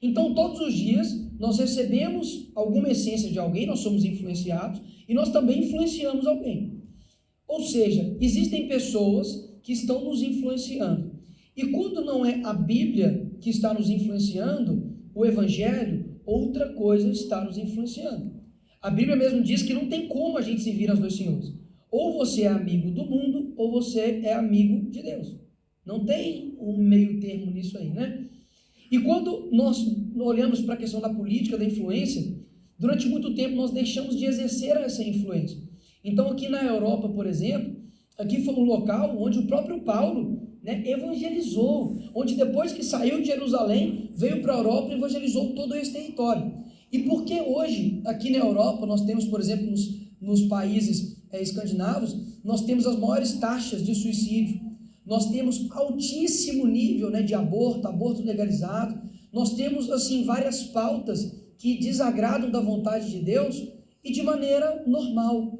Então, todos os dias, nós recebemos alguma essência de alguém, nós somos influenciados, e nós também influenciamos alguém. Ou seja, existem pessoas que estão nos influenciando. E quando não é a Bíblia que está nos influenciando, o Evangelho, outra coisa está nos influenciando. A Bíblia mesmo diz que não tem como a gente servir aos dois senhores. Ou você é amigo do mundo, ou você é amigo de Deus. Não tem um meio termo nisso aí, né? E quando nós olhamos para a questão da política, da influência, durante muito tempo nós deixamos de exercer essa influência. Então aqui na Europa, por exemplo, aqui foi um local onde o próprio Paulo, né, evangelizou, onde depois que saiu de Jerusalém, veio para a Europa e evangelizou todo esse território. E por que hoje, aqui na Europa, nós temos, por exemplo, nos países escandinavos, nós temos as maiores taxas de suicídio, nós temos altíssimo nível, né, de aborto legalizado, nós temos assim várias pautas que desagradam da vontade de Deus e de maneira normal,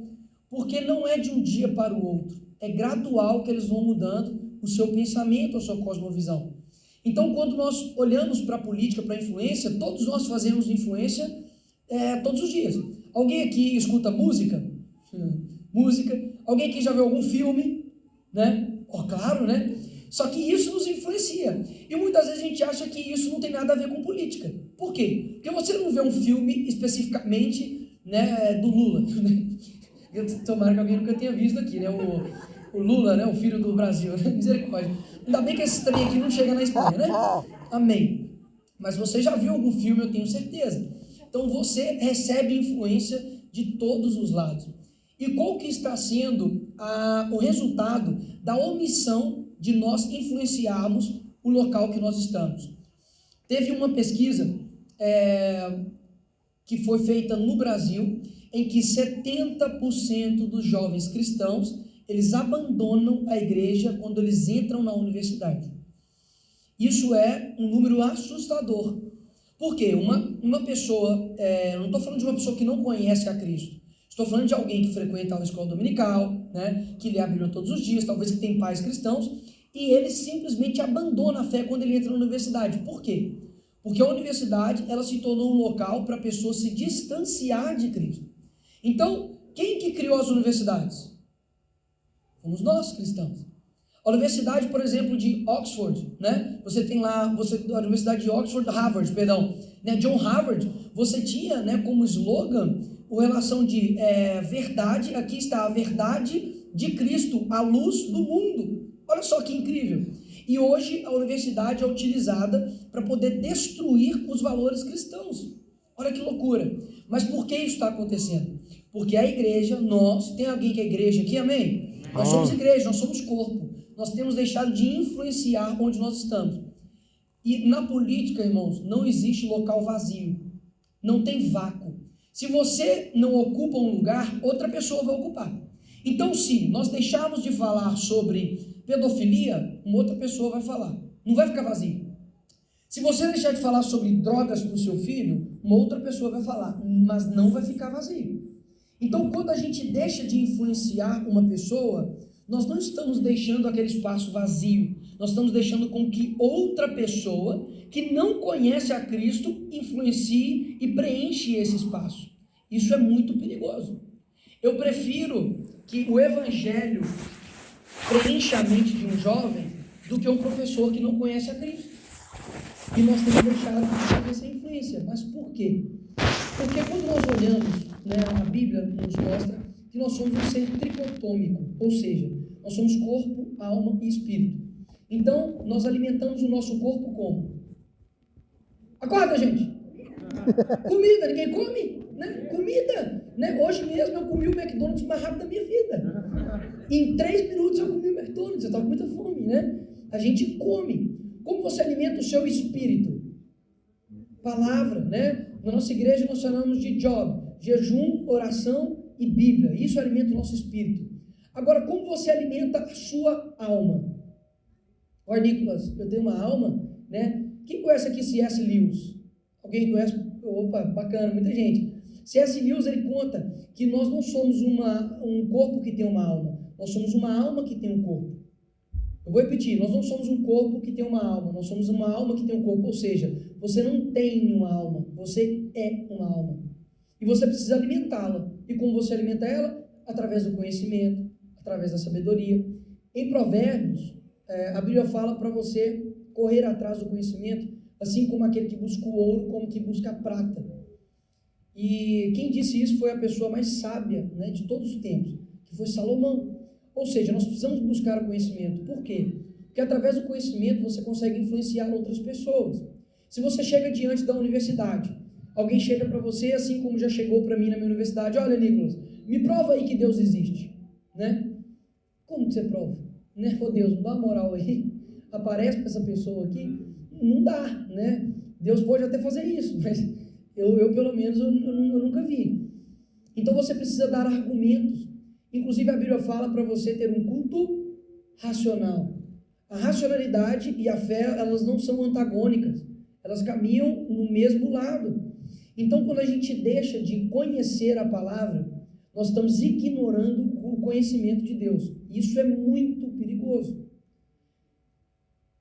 porque não é de um dia para o outro, é gradual que eles vão mudando o seu pensamento, a sua cosmovisão. Então, quando nós olhamos para a política, para a influência, todos nós fazemos influência todos os dias. Alguém aqui escuta música? Música. Alguém aqui já viu algum filme? Né? Claro, né? Só que isso nos influencia. E muitas vezes a gente acha que isso não tem nada a ver com política. Por quê? Porque você não vê um filme especificamente, né, do Lula. Tomara que alguém nunca tenha visto aqui, né? O Lula, né? O filho do Brasil. Misericórdia. Ainda bem que esse trem aqui não chega na Espanha, né? Amém. Mas você já viu algum filme, eu tenho certeza. Então você recebe influência de todos os lados. E qual que está sendo o resultado da omissão de nós influenciarmos o local que nós estamos? Teve uma pesquisa que foi feita no Brasil, em que 70% dos jovens cristãos, eles abandonam a igreja quando eles entram na universidade. Isso é um número assustador. Por quê? Uma pessoa, não estou falando de uma pessoa que não conhece a Cristo, estou falando de alguém que frequenta a escola dominical, né, que lê a Bíblia todos os dias, talvez que tem pais cristãos, e ele simplesmente abandona a fé quando ele entra na universidade. Por quê? Porque a universidade, ela se tornou um local para a pessoa se distanciar de Cristo. Então, quem que criou as universidades? Fomos nós, cristãos. A universidade, por exemplo, de Oxford, né? Você tem lá, a Universidade de Oxford, Harvard, perdão, né? John Harvard, você tinha, né, como slogan a relação de verdade, aqui está a verdade de Cristo, a luz do mundo. Olha só que incrível. E hoje a universidade é utilizada para poder destruir os valores cristãos. Olha que loucura. Mas por que isso está acontecendo? Porque a igreja, tem alguém que é igreja aqui, amém? Nós somos igreja, nós somos corpo. Nós temos deixado de influenciar onde nós estamos. E na política, irmãos, não existe local vazio. Não tem vácuo. Se você não ocupa um lugar, outra pessoa vai ocupar. Então, se nós deixarmos de falar sobre pedofilia, uma outra pessoa vai falar. Não vai ficar vazio. Se você deixar de falar sobre drogas para o seu filho, uma outra pessoa vai falar, mas não vai ficar vazio. Então, quando a gente deixa de influenciar uma pessoa, nós não estamos deixando aquele espaço vazio, nós estamos deixando com que outra pessoa, que não conhece a Cristo, influencie e preenche esse espaço. Isso é muito perigoso. Eu prefiro que o Evangelho preencha a mente de um jovem do que um professor que não conhece a Cristo. E nós temos deixado de fazer essa influência. Mas por quê? Porque quando nós olhamos, né, a Bíblia nos mostra que nós somos um ser tricotômico, ou seja, nós somos corpo, alma e espírito. Então, nós alimentamos o nosso corpo como? Acorda, gente! Comida, ninguém come? Né? Comida! Né? Hoje mesmo eu comi o McDonald's mais rápido da minha vida. Em 3 minutos eu comi o McDonald's, eu estava com muita fome, né? A gente come. Como você alimenta o seu espírito? Palavra, né? Na nossa igreja nós chamamos de job, jejum, oração e Bíblia. Isso alimenta o nosso espírito. Agora, como você alimenta a sua alma? Olha, Nicolas, eu tenho uma alma, né? Quem conhece aqui C.S. Lewis? Alguém conhece? Opa, bacana, muita gente. C.S. Lewis, ele conta que nós não somos um corpo que tem uma alma, nós somos uma alma que tem um corpo. Eu vou repetir, nós não somos um corpo que tem uma alma, nós somos uma alma que tem um corpo, ou seja, você não tem uma alma, você é uma alma. E você precisa alimentá-la. E como você alimenta ela? Através do conhecimento, através da sabedoria. Em Provérbios, a Bíblia fala para você correr atrás do conhecimento, assim como aquele que busca o ouro, como que busca a prata. E quem disse isso foi a pessoa mais sábia, né, de todos os tempos, que foi Salomão. Ou seja, nós precisamos buscar o conhecimento. Por quê? Porque através do conhecimento você consegue influenciar outras pessoas. Se você chega diante da universidade, alguém chega para você, assim como já chegou para mim na minha universidade: olha, Nicolas, me prova aí que Deus existe, né? Como que você prova? Né? Ô Deus, não dá uma moral aí, aparece para essa pessoa aqui, não dá, né? Deus pode até fazer isso, mas eu pelo menos, eu nunca vi. Então você precisa dar argumentos. Inclusive a Bíblia fala para você ter um culto racional. A racionalidade e a fé, elas não são antagônicas, elas caminham no mesmo lado. Então, quando a gente deixa de conhecer a palavra, nós estamos ignorando o conhecimento de Deus. Isso é muito perigoso.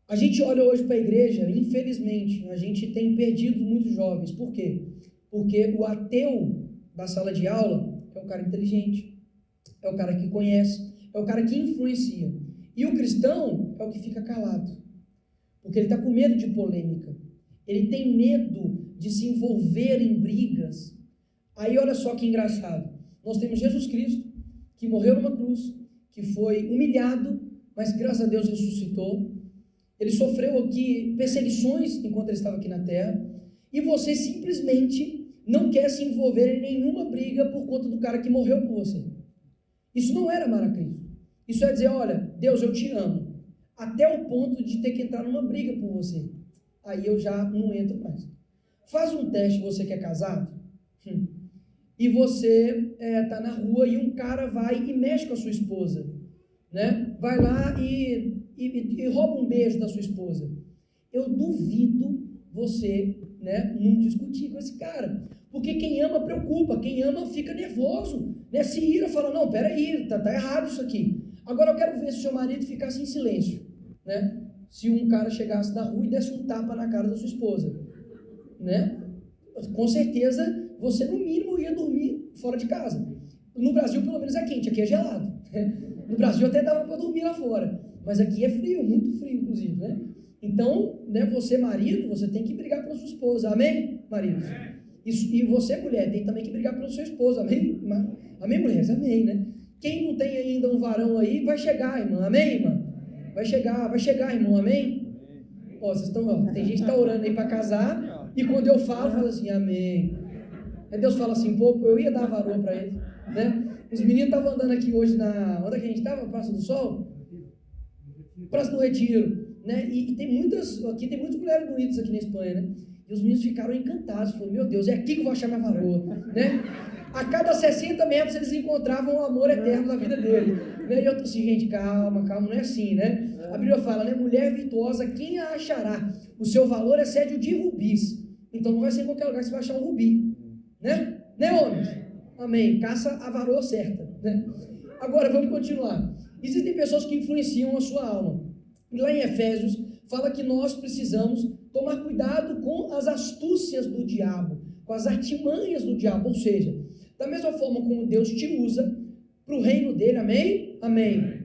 A gente olha hoje para a igreja, infelizmente, a gente tem perdido muitos jovens. Por quê? Porque o ateu da sala de aula é o cara inteligente, é o cara que conhece, é o cara que influencia. E o cristão é o que fica calado, porque ele está com medo de polêmica, ele tem medo de se envolver em brigas. Aí olha só que engraçado, nós temos Jesus Cristo, que morreu numa cruz, que foi humilhado, mas graças a Deus ressuscitou. Ele sofreu aqui perseguições enquanto ele estava aqui na terra, e você simplesmente não quer se envolver em nenhuma briga por conta do cara que morreu por você. Isso não era amar a Cristo. Isso é dizer: olha, Deus, eu te amo, até o ponto de ter que entrar numa briga por você. Aí eu já não entro mais. Faz um teste, você que é casado, e você está na rua e um cara vai e mexe com a sua esposa, né? Vai lá e rouba um beijo da sua esposa. Eu duvido você, né, não discutir com esse cara, porque quem ama preocupa, quem ama fica nervoso, né? Se ira, fala: não, peraí, tá errado isso aqui. Agora eu quero ver se o seu marido ficasse em silêncio, né? Se um cara chegasse na rua e desse um tapa na cara da sua esposa, né? Com certeza você no mínimo ia dormir fora de casa. No Brasil pelo menos é quente, aqui é gelado. No Brasil até dava para dormir lá fora, mas aqui é frio, muito frio inclusive, né? Então, né, você marido, você tem que brigar pela sua esposa, amém, marido? Isso, e você mulher, tem também que brigar pelo seu esposo, amém? Amém, mulheres? Amém, né? Quem não tem ainda um varão aí, vai chegar, irmã, amém, irmã? Vai chegar, irmão, amém? Ó, vocês estão, ó, tem gente que está orando aí para casar, e quando eu falo assim, amém. Aí Deus fala assim: pô, eu ia dar varão para ele, né? Os meninos estavam andando aqui hoje onde é que a gente estava? Praça do Sol? Praça do Retiro, né? E tem muitas mulheres bonitas aqui na Espanha, né? E os meninos ficaram encantados, falaram: meu Deus, é aqui que eu vou achar minha varoa, né? A cada 60 metros eles encontravam o amor eterno da vida dele, né? E eu tô assim: gente, calma, não é assim, né? A Bíblia fala, né? Mulher virtuosa, quem a achará? O seu valor excede o de rubis. Então não vai ser em qualquer lugar que você vai achar um rubi, né? Né, homens? Amém. Caça a varoa certa, né? Agora vamos continuar. Existem pessoas que influenciam a sua alma. E lá em Efésios fala que nós precisamos tomar cuidado com as astúcias do diabo, com as artimanhas do diabo. Ou seja, da mesma forma como Deus te usa para o reino dele, amém? Amém.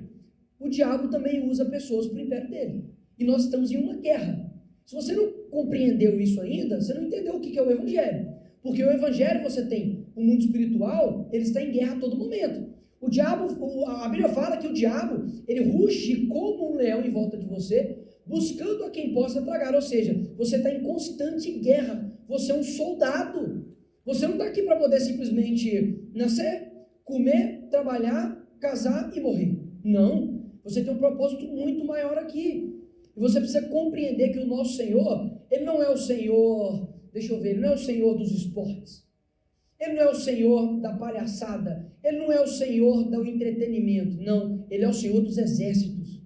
O diabo também usa pessoas para o império dele. E nós estamos em uma guerra. Se você não compreendeu isso ainda, você não entendeu o que é o evangelho. Porque o evangelho, você tem o mundo espiritual, ele está em guerra a todo momento. O diabo, a Bíblia fala que o diabo, ele ruge como um leão em volta de você, buscando a quem possa tragar. Ou seja, você está em constante guerra. Você é um soldado. Você não está aqui para poder simplesmente nascer, comer, trabalhar, casar e morrer. Não. Você tem um propósito muito maior aqui. E você precisa compreender que o nosso Senhor, ele não é o Senhor, ele não é o Senhor dos esportes. Ele não é o Senhor da palhaçada. Ele não é o Senhor do entretenimento. Não, ele é o Senhor dos exércitos.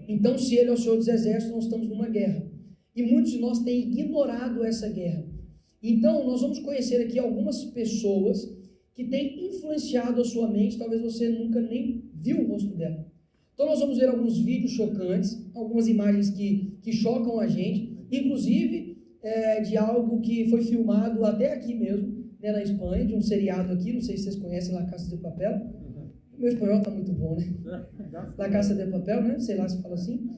Então, se ele é o Senhor dos exércitos, nós estamos numa guerra. E muitos de nós têm ignorado essa guerra. Então, nós vamos conhecer aqui algumas pessoas que têm influenciado a sua mente. Talvez você nunca nem viu o rosto dela. Então, nós vamos ver alguns vídeos chocantes, algumas imagens que chocam a gente. Inclusive, de algo que foi filmado até aqui mesmo, né, na Espanha, de um seriado aqui, não sei se vocês conhecem La Casa de Papel. Meu espanhol está muito bom, né? La Casa de Papel, né? Sei lá se fala assim.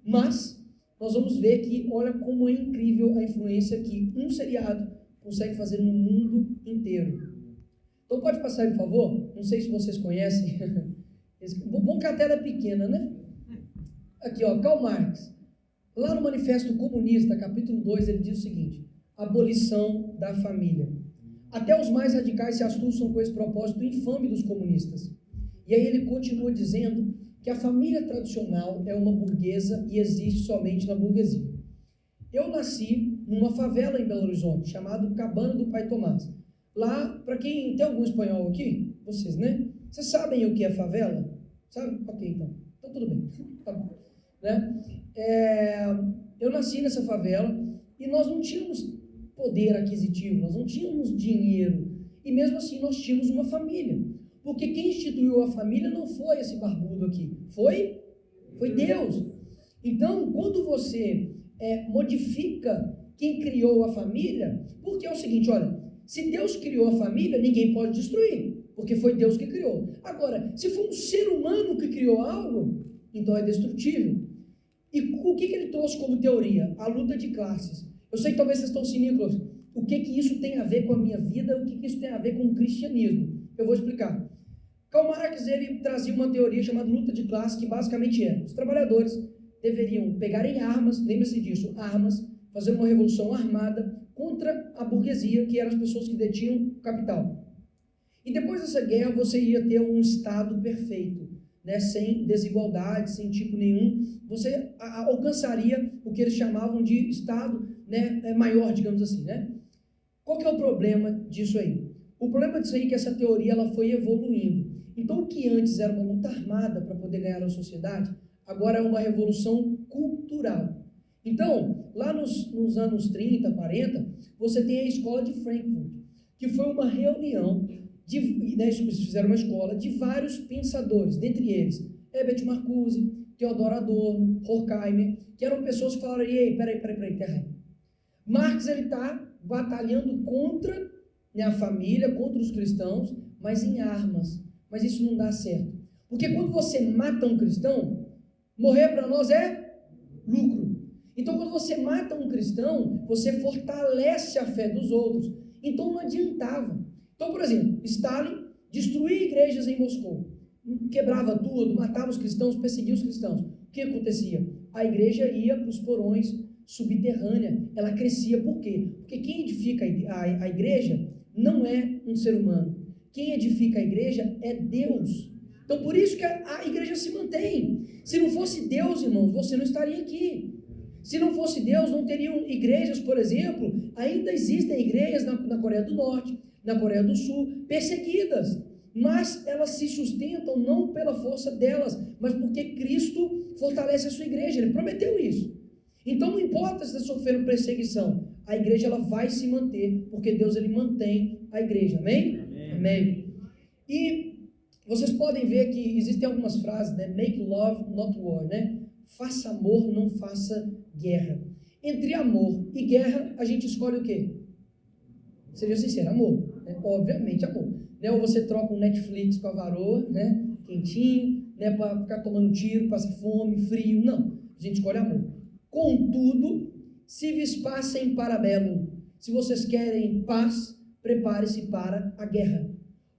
Mas nós vamos ver que, olha como é incrível a influência que um seriado consegue fazer no mundo inteiro. Então pode passar, por favor? Não sei se vocês conhecem. Bom que a tela é pequena, né? Aqui, ó, Karl Marx. Lá no Manifesto Comunista, capítulo 2, ele diz o seguinte: abolição da família. Até os mais radicais se assustam com esse propósito infame dos comunistas. E aí ele continua dizendo que a família tradicional é uma burguesa e existe somente na burguesia. Eu nasci numa favela em Belo Horizonte, chamado Cabana do Pai Tomás. Lá, para quem tem algum espanhol aqui, vocês, né? Vocês sabem o que é favela? Sabe? Ok, então tudo bem. Tá bom. Né? Eu nasci nessa favela e nós não tínhamos poder aquisitivo, nós não tínhamos dinheiro. E mesmo assim nós tínhamos uma família. Porque quem instituiu a família não foi esse barbudo aqui, foi Deus. Então, quando você modifica quem criou a família, porque é o seguinte, olha, se Deus criou a família, ninguém pode destruir, porque foi Deus que criou. Agora, se for um ser humano que criou algo, então é destrutível. E o que ele trouxe como teoria? A luta de classes. Eu sei que talvez vocês estão assim, Nicolas, o que isso tem a ver com a minha vida, o que isso tem a ver com o cristianismo? Eu vou explicar. Karl Marx, ele trazia uma teoria chamada luta de classes, que basicamente os trabalhadores deveriam pegarem armas, lembre-se disso, armas, fazer uma revolução armada contra a burguesia, que eram as pessoas que detinham o capital. E depois dessa guerra, você ia ter um Estado perfeito, né, sem desigualdade, sem tipo nenhum. Você alcançaria o que eles chamavam de Estado, né, maior, digamos assim, né? Qual que é o problema disso aí? O problema disso aí é que essa teoria ela foi evoluindo. Então, o que antes era uma luta armada para poder ganhar a sociedade, agora é uma revolução cultural. Então, lá nos anos 30, 40, você tem a escola de Frankfurt, que foi uma reunião, eles fizeram uma escola de vários pensadores, dentre eles, Herbert Marcuse, Theodor Adorno, Horkheimer, que eram pessoas que falaram, ei, peraí, terra. Marx, ele está batalhando contra, né, a família, contra os cristãos, mas em armas. Mas isso não dá certo. Porque quando você mata um cristão, morrer para nós é lucro. Então, quando você mata um cristão, você fortalece a fé dos outros. Então, não adiantava. Então, por exemplo, Stalin destruía igrejas em Moscou. Quebrava tudo, matava os cristãos, perseguia os cristãos. O que acontecia? A igreja ia para os porões subterrânea. Ela crescia. Por quê? Porque quem edifica a igreja não é um ser humano. Quem edifica a igreja é Deus. Então, por isso que a igreja se mantém. Se não fosse Deus, irmãos, você não estaria aqui. Se não fosse Deus, não teriam igrejas, por exemplo. Ainda existem igrejas na Coreia do Norte, na Coreia do Sul, perseguidas. Mas elas se sustentam não pela força delas, mas porque Cristo fortalece a sua igreja. Ele prometeu isso. Então, não importa se está sofrendo perseguição. A igreja ela vai se manter, porque Deus ele mantém a igreja. Amém? Amém. E vocês podem ver que existem algumas frases, né? Make love, not war, né? Faça amor, não faça guerra. Entre amor e guerra, a gente escolhe o quê? Seja sincero, amor. Né? Obviamente, amor. Né? Ou você troca um Netflix com a varoa, né? Quentinho, né? Para ficar tomando tiro, passar fome, frio. Não. A gente escolhe amor. Contudo, se vis pacem para bellum. Se vocês querem paz, prepare-se para a guerra.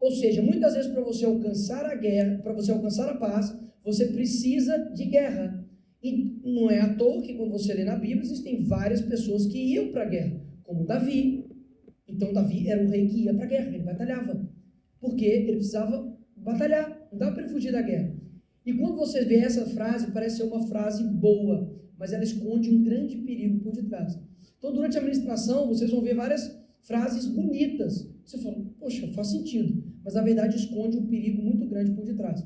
Ou seja, muitas vezes para você alcançar a guerra, para você alcançar a paz, você precisa de guerra. E não é à toa que quando você lê na Bíblia, existem várias pessoas que iam para a guerra, como Davi. Então Davi era o rei que ia para a guerra, ele batalhava. Porque ele precisava batalhar, não dava para ele fugir da guerra. E quando você vê essa frase, parece ser uma frase boa, mas ela esconde um grande perigo por detrás. Então durante a ministração, vocês vão ver várias frases bonitas. Você fala, poxa, faz sentido. Mas na verdade esconde um perigo muito grande por detrás.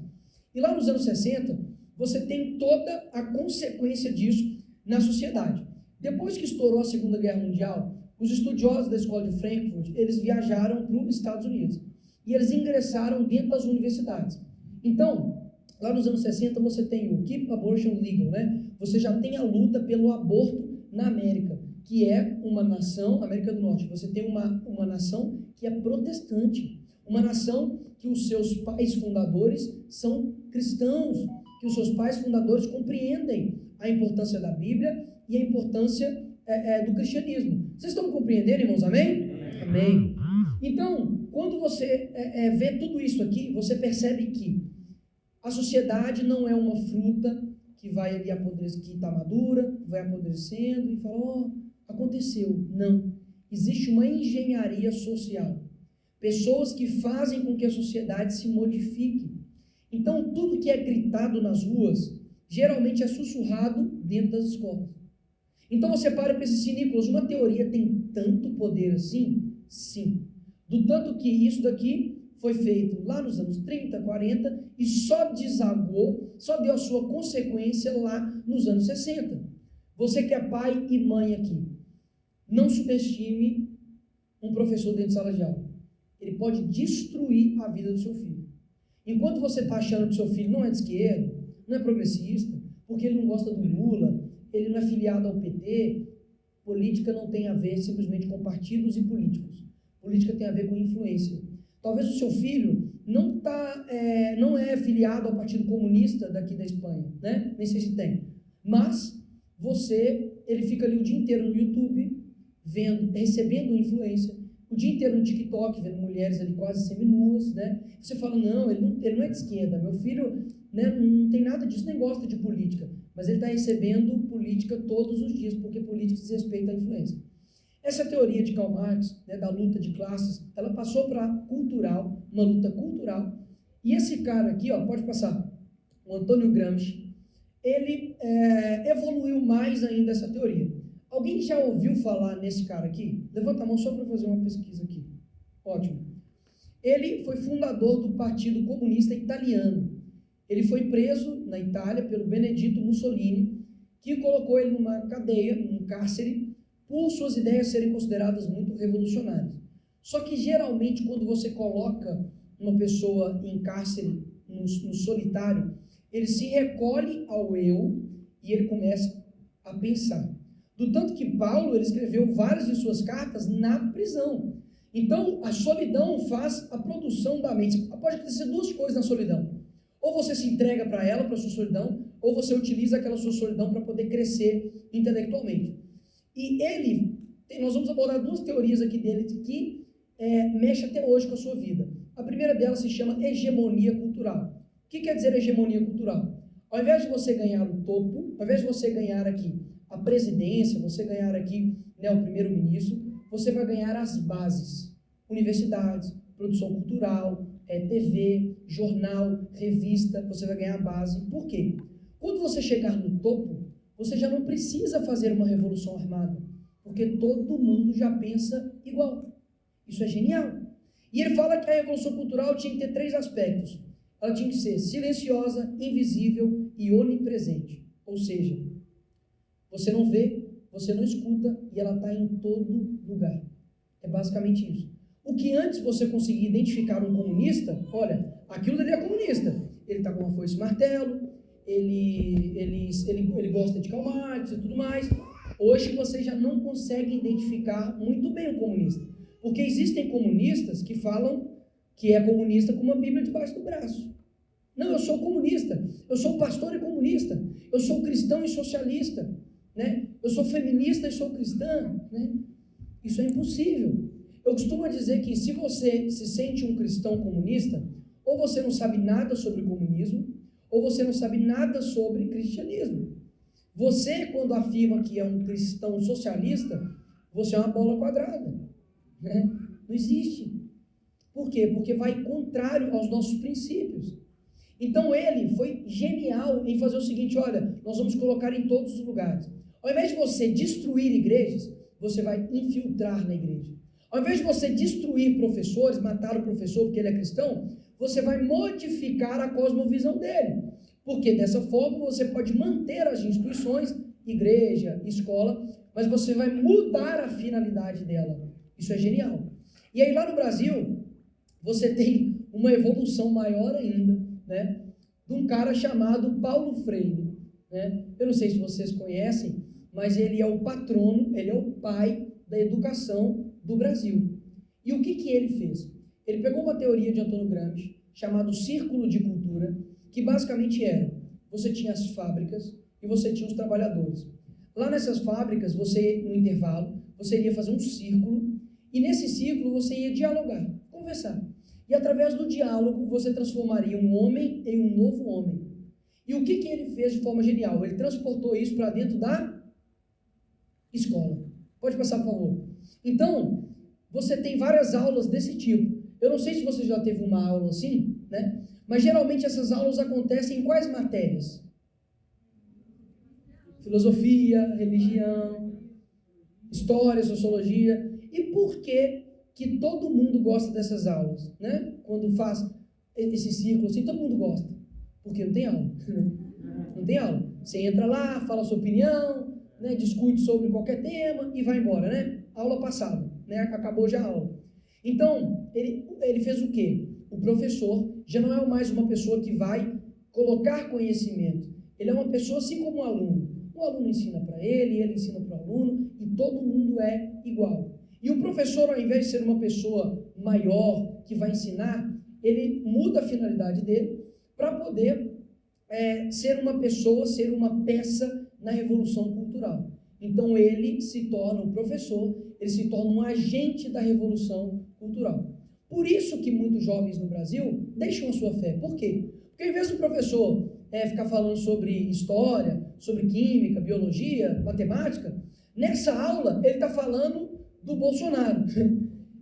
E lá nos anos 60, você tem toda a consequência disso na sociedade. Depois que estourou a Segunda Guerra Mundial, os estudiosos da escola de Frankfurt, eles viajaram para os Estados Unidos. E eles ingressaram dentro das universidades. Então, lá nos anos 60, você tem o Keep Abortion Legal, né? Você já tem a luta pelo aborto na América. que é uma nação, América do Norte, você tem uma nação que é protestante, uma nação que os seus pais fundadores são cristãos, que os seus pais fundadores compreendem a importância da Bíblia e a importância do cristianismo. Vocês estão compreendendo, irmãos? Amém? Amém. Então, quando você vê tudo isso aqui, você percebe que a sociedade não é uma fruta que vai ali apodrecer, que está madura, vai apodrecendo e fala, aconteceu. Não. Existe uma engenharia social. Pessoas que fazem com que a sociedade se modifique. Então, tudo que é gritado nas ruas, geralmente é sussurrado dentro das escolas. Então, você para e pensa assim, Nicolas, uma teoria tem tanto poder assim? Sim. Do tanto que isso daqui foi feito lá nos anos 30, 40 e só desagou, só deu a sua consequência lá nos anos 60. Você que é pai e mãe aqui, não subestime um professor dentro de sala de aula. Ele pode destruir a vida do seu filho. Enquanto você está achando que seu filho não é de esquerda, não é progressista, porque ele não gosta do Lula, ele não é filiado ao PT, política não tem a ver simplesmente com partidos e políticos. Política tem a ver com influência. Talvez o seu filho não é filiado ao Partido Comunista daqui da Espanha, né? Nem sei se tem. Mas ele fica ali o dia inteiro no YouTube, recebendo influência, o dia inteiro no TikTok, vendo mulheres ali quase seminuas, né? Você fala, não, ele não é de esquerda, meu filho, né, não tem nada disso, nem gosta de política, mas ele está recebendo política todos os dias, porque política diz respeito à influência. Essa teoria de Karl Marx, né, da luta de classes, ela passou para cultural, uma luta cultural, e esse cara aqui, pode passar, o Antônio Gramsci, ele evoluiu mais ainda essa teoria. Alguém já ouviu falar nesse cara aqui? Levanta a mão só para fazer uma pesquisa aqui. Ótimo. Ele foi fundador do Partido Comunista Italiano. Ele foi preso na Itália pelo Benedito Mussolini, que colocou ele numa cadeia, num cárcere, por suas ideias serem consideradas muito revolucionárias. Só que, geralmente, quando você coloca uma pessoa em cárcere, no solitário, ele se recolhe ao eu e ele começa a pensar. Do tanto que Paulo, ele escreveu várias de suas cartas na prisão. Então, a solidão faz a produção da mente. Pode acontecer duas coisas na solidão. Ou você se entrega para ela, para a sua solidão, ou você utiliza aquela sua solidão para poder crescer intelectualmente. E nós vamos abordar duas teorias aqui dele que mexe até hoje com a sua vida. A primeira delas se chama hegemonia cultural. O que quer dizer hegemonia cultural? Ao invés de você ganhar o topo, ao invés de você ganhar aqui a presidência, você ganhar aqui, né, o primeiro-ministro, você vai ganhar as bases. Universidades, produção cultural, TV, jornal, revista, você vai ganhar a base. Por quê? Quando você chegar no topo, você já não precisa fazer uma revolução armada, porque todo mundo já pensa igual. Isso é genial. E ele fala que a revolução cultural tinha que ter 3 aspectos. Ela tinha que ser silenciosa, invisível e onipresente. Ou seja, você não vê, você não escuta e ela está em todo lugar. É basicamente isso. O que antes você conseguia identificar um comunista, olha, aquilo dele é comunista. Ele está com uma foice e martelo, ele gosta de Karl Marx e tudo mais. Hoje você já não consegue identificar muito bem o comunista. Porque existem comunistas que falam que é comunista com uma Bíblia debaixo do braço. Não, eu sou comunista, eu sou pastor e comunista, eu sou cristão e socialista, né? Eu sou feminista e sou cristã, né? Isso é impossível. Eu costumo dizer que se você se sente um cristão comunista, ou você não sabe nada sobre comunismo, ou você não sabe nada sobre cristianismo. Você, quando afirma que é um cristão socialista, você é uma bola quadrada, né? Não existe. Por quê? Porque vai contrário aos nossos princípios. Então ele foi genial em fazer o seguinte, olha, nós vamos colocar em todos os lugares. Ao invés de você destruir igrejas, você vai infiltrar na igreja. Ao invés de você destruir professores, matar o professor porque ele é cristão, você vai modificar a cosmovisão dele. Porque dessa forma você pode manter as instituições, igreja, escola, mas você vai mudar a finalidade dela. Isso é genial. E aí lá no Brasil, você tem uma evolução maior ainda, né, de um cara chamado Paulo Freire, né? Eu não sei se vocês conhecem, mas ele é o patrono, ele é o pai da educação do Brasil. E o que ele fez? Ele pegou uma teoria de Antônio Gramsci, chamado Círculo de Cultura, que basicamente era, você tinha as fábricas e você tinha os trabalhadores. Lá nessas fábricas, você, no intervalo, você iria fazer um círculo, e nesse círculo você ia dialogar, conversar. E através do diálogo, você transformaria um homem em um novo homem. E o que ele fez de forma genial? Ele transportou isso para dentro da escola. Pode passar, por favor. Então, você tem várias aulas desse tipo. Eu não sei se você já teve uma aula assim, né? Mas geralmente essas aulas acontecem em quais matérias? Filosofia, religião, história, sociologia. E por que todo mundo gosta dessas aulas, né? Quando faz esse ciclo assim, todo mundo gosta. Porque não tem aula. Não tem aula. Você entra lá, fala a sua opinião, né? Discute sobre qualquer tema e vai embora, né? Aula passada, né? Acabou já a aula. Então, ele fez o quê? O professor já não é mais uma pessoa que vai colocar conhecimento. Ele é uma pessoa assim como um aluno. O aluno ensina para ele ensina para o aluno, e todo mundo é igual. E o professor, ao invés de ser uma pessoa maior que vai ensinar, ele muda a finalidade dele para poder ser uma pessoa, ser uma peça na revolução cultural. Então ele se torna um professor, ele se torna um agente da revolução cultural. Por isso que muitos jovens no Brasil deixam a sua fé. Por quê? Porque ao invés do professor ficar falando sobre história, sobre química, biologia, matemática, nessa aula ele está falando do Bolsonaro,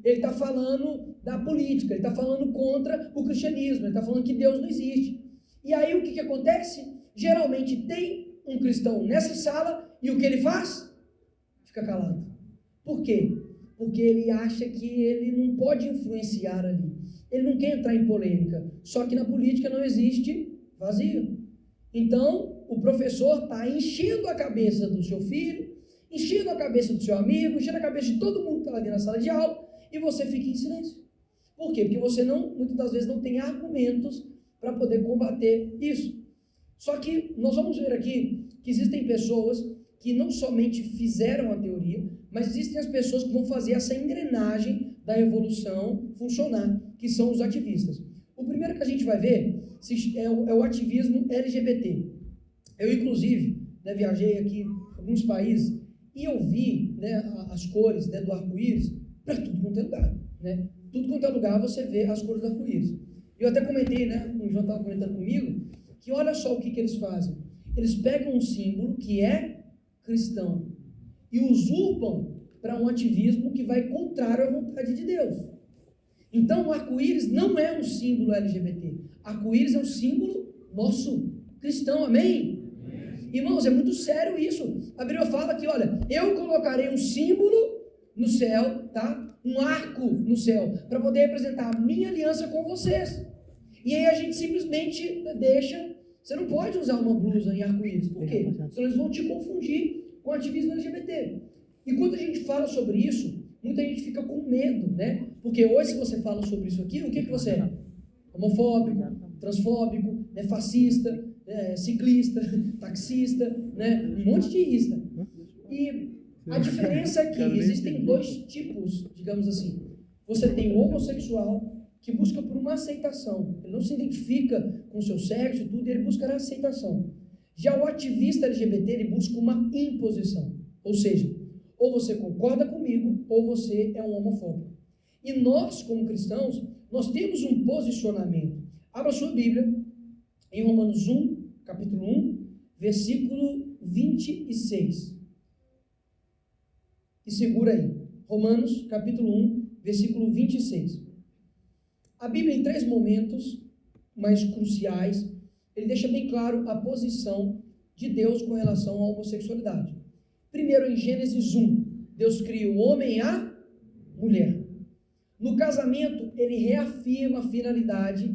ele está falando da política, ele está falando contra o cristianismo, ele está falando que Deus não existe. E aí o que acontece? Geralmente tem um cristão nessa sala e o que ele faz? Fica calado. Por quê? Porque ele acha que ele não pode influenciar ali. Ele não quer entrar em polêmica. Só que na política não existe vazio. Então, o professor está enchendo a cabeça do seu filho, enchendo a cabeça do seu amigo, enchendo a cabeça de todo mundo que está lá dentro da sala de aula, e você fica em silêncio. Por quê? Porque você muitas das vezes não tem argumentos para poder combater isso. Só que nós vamos ver aqui que existem pessoas que não somente fizeram a teoria, mas existem as pessoas que vão fazer essa engrenagem da revolução funcionar, que são os ativistas. O primeiro que a gente vai ver é o ativismo LGBT. Eu, inclusive, viajei aqui em alguns países e eu vi as cores do arco-íris para tudo quanto é lugar. Tudo quanto é lugar você vê as cores do arco-íris. Eu até comentei, o João estava comentando comigo, que olha só o que eles fazem. Eles pegam um símbolo que é cristão e usurpam para um ativismo que vai contrário à vontade de Deus. Então, o arco-íris não é um símbolo LGBT. Arco-íris é um símbolo nosso, cristão, amém? Irmãos, é muito sério isso. A Bíblia fala que, olha, eu colocarei um símbolo no céu, tá? Um arco no céu, para poder representar a minha aliança com vocês. E aí a gente simplesmente deixa. Você não pode usar uma blusa em arco-íris. Por quê? Senão eles vão te confundir com ativismo LGBT. E quando a gente fala sobre isso, muita gente fica com medo, Porque hoje, se você fala sobre isso aqui, o que você é? Homofóbico, transfóbico, fascista, ciclista, taxista, um monte de ista. E a diferença é que existem dois tipos, digamos assim. Você tem o homossexual, que busca por uma aceitação. Ele não se identifica com o seu sexo e tudo, ele busca a aceitação. Já o ativista LGBT, ele busca uma imposição. Ou seja, ou você concorda comigo, ou você é um homofóbico. E nós, como cristãos, nós temos um posicionamento. Abra sua Bíblia em Romanos 1, capítulo 1, versículo 26. E segura aí. Romanos, capítulo 1, versículo 26. A Bíblia, em 3 momentos mais cruciais, ele deixa bem claro a posição de Deus com relação à homossexualidade. Primeiro, em Gênesis 1, Deus cria o homem e a mulher. No casamento, ele reafirma a finalidade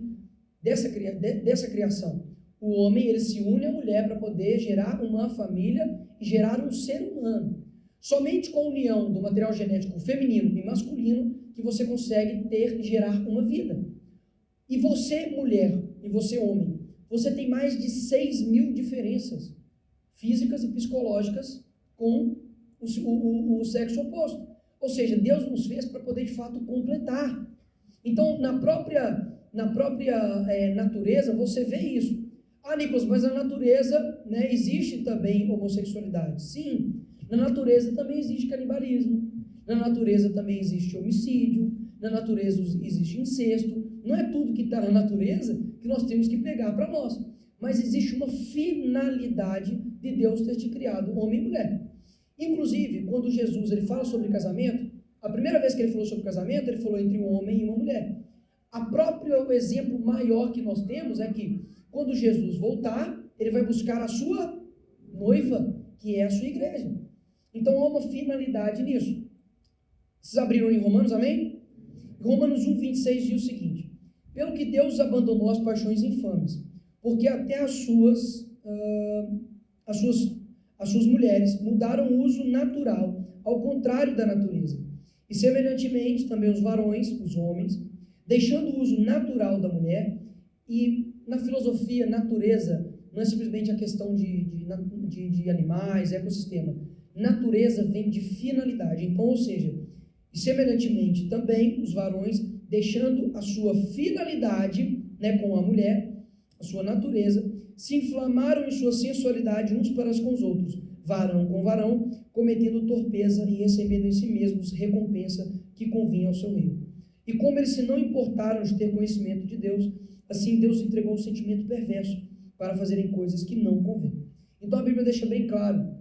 dessa criação. O homem, ele se une à mulher para poder gerar uma família e gerar um ser humano. Somente com a união do material genético feminino e masculino que você consegue ter e gerar uma vida. E você, mulher, e você, homem, você tem mais de 6.000 diferenças físicas e psicológicas com o sexo oposto. Ou seja, Deus nos fez para poder, de fato, completar. Então, na própria natureza, você vê isso. Ah, Nicolas, mas na natureza, né, existe também homossexualidade. Sim, na natureza também existe canibalismo. Na natureza também existe homicídio. Na natureza existe incesto. Não é tudo que está na natureza que nós temos que pegar para nós. Mas existe uma finalidade de Deus ter te criado homem e mulher. Inclusive, quando Jesus ele fala sobre casamento, a primeira vez que ele falou sobre casamento, ele falou entre um homem e uma mulher. O exemplo maior que nós temos é que, quando Jesus voltar, ele vai buscar a sua noiva, que é a sua igreja. Então, há uma finalidade nisso. Vocês abriram em Romanos, amém? Romanos 1,26 diz o seguinte: pelo que Deus abandonou as paixões infames, porque até as suas mulheres mudaram o uso natural, ao contrário da natureza. E semelhantemente também os varões, os homens, deixando o uso natural da mulher. E na filosofia, natureza não é simplesmente a questão de animais, ecossistema. Natureza vem de finalidade. Então, ou seja, e semelhantemente também os varões, deixando a sua finalidade, né, com a mulher, a sua natureza, se inflamaram em sua sensualidade uns para com os outros, varão com varão, cometendo torpeza e recebendo em si mesmos recompensa que convinha ao seu reino. E como eles se não importaram de ter conhecimento de Deus, assim Deus entregou um sentimento perverso para fazerem coisas que não convêm. Então a Bíblia deixa bem claro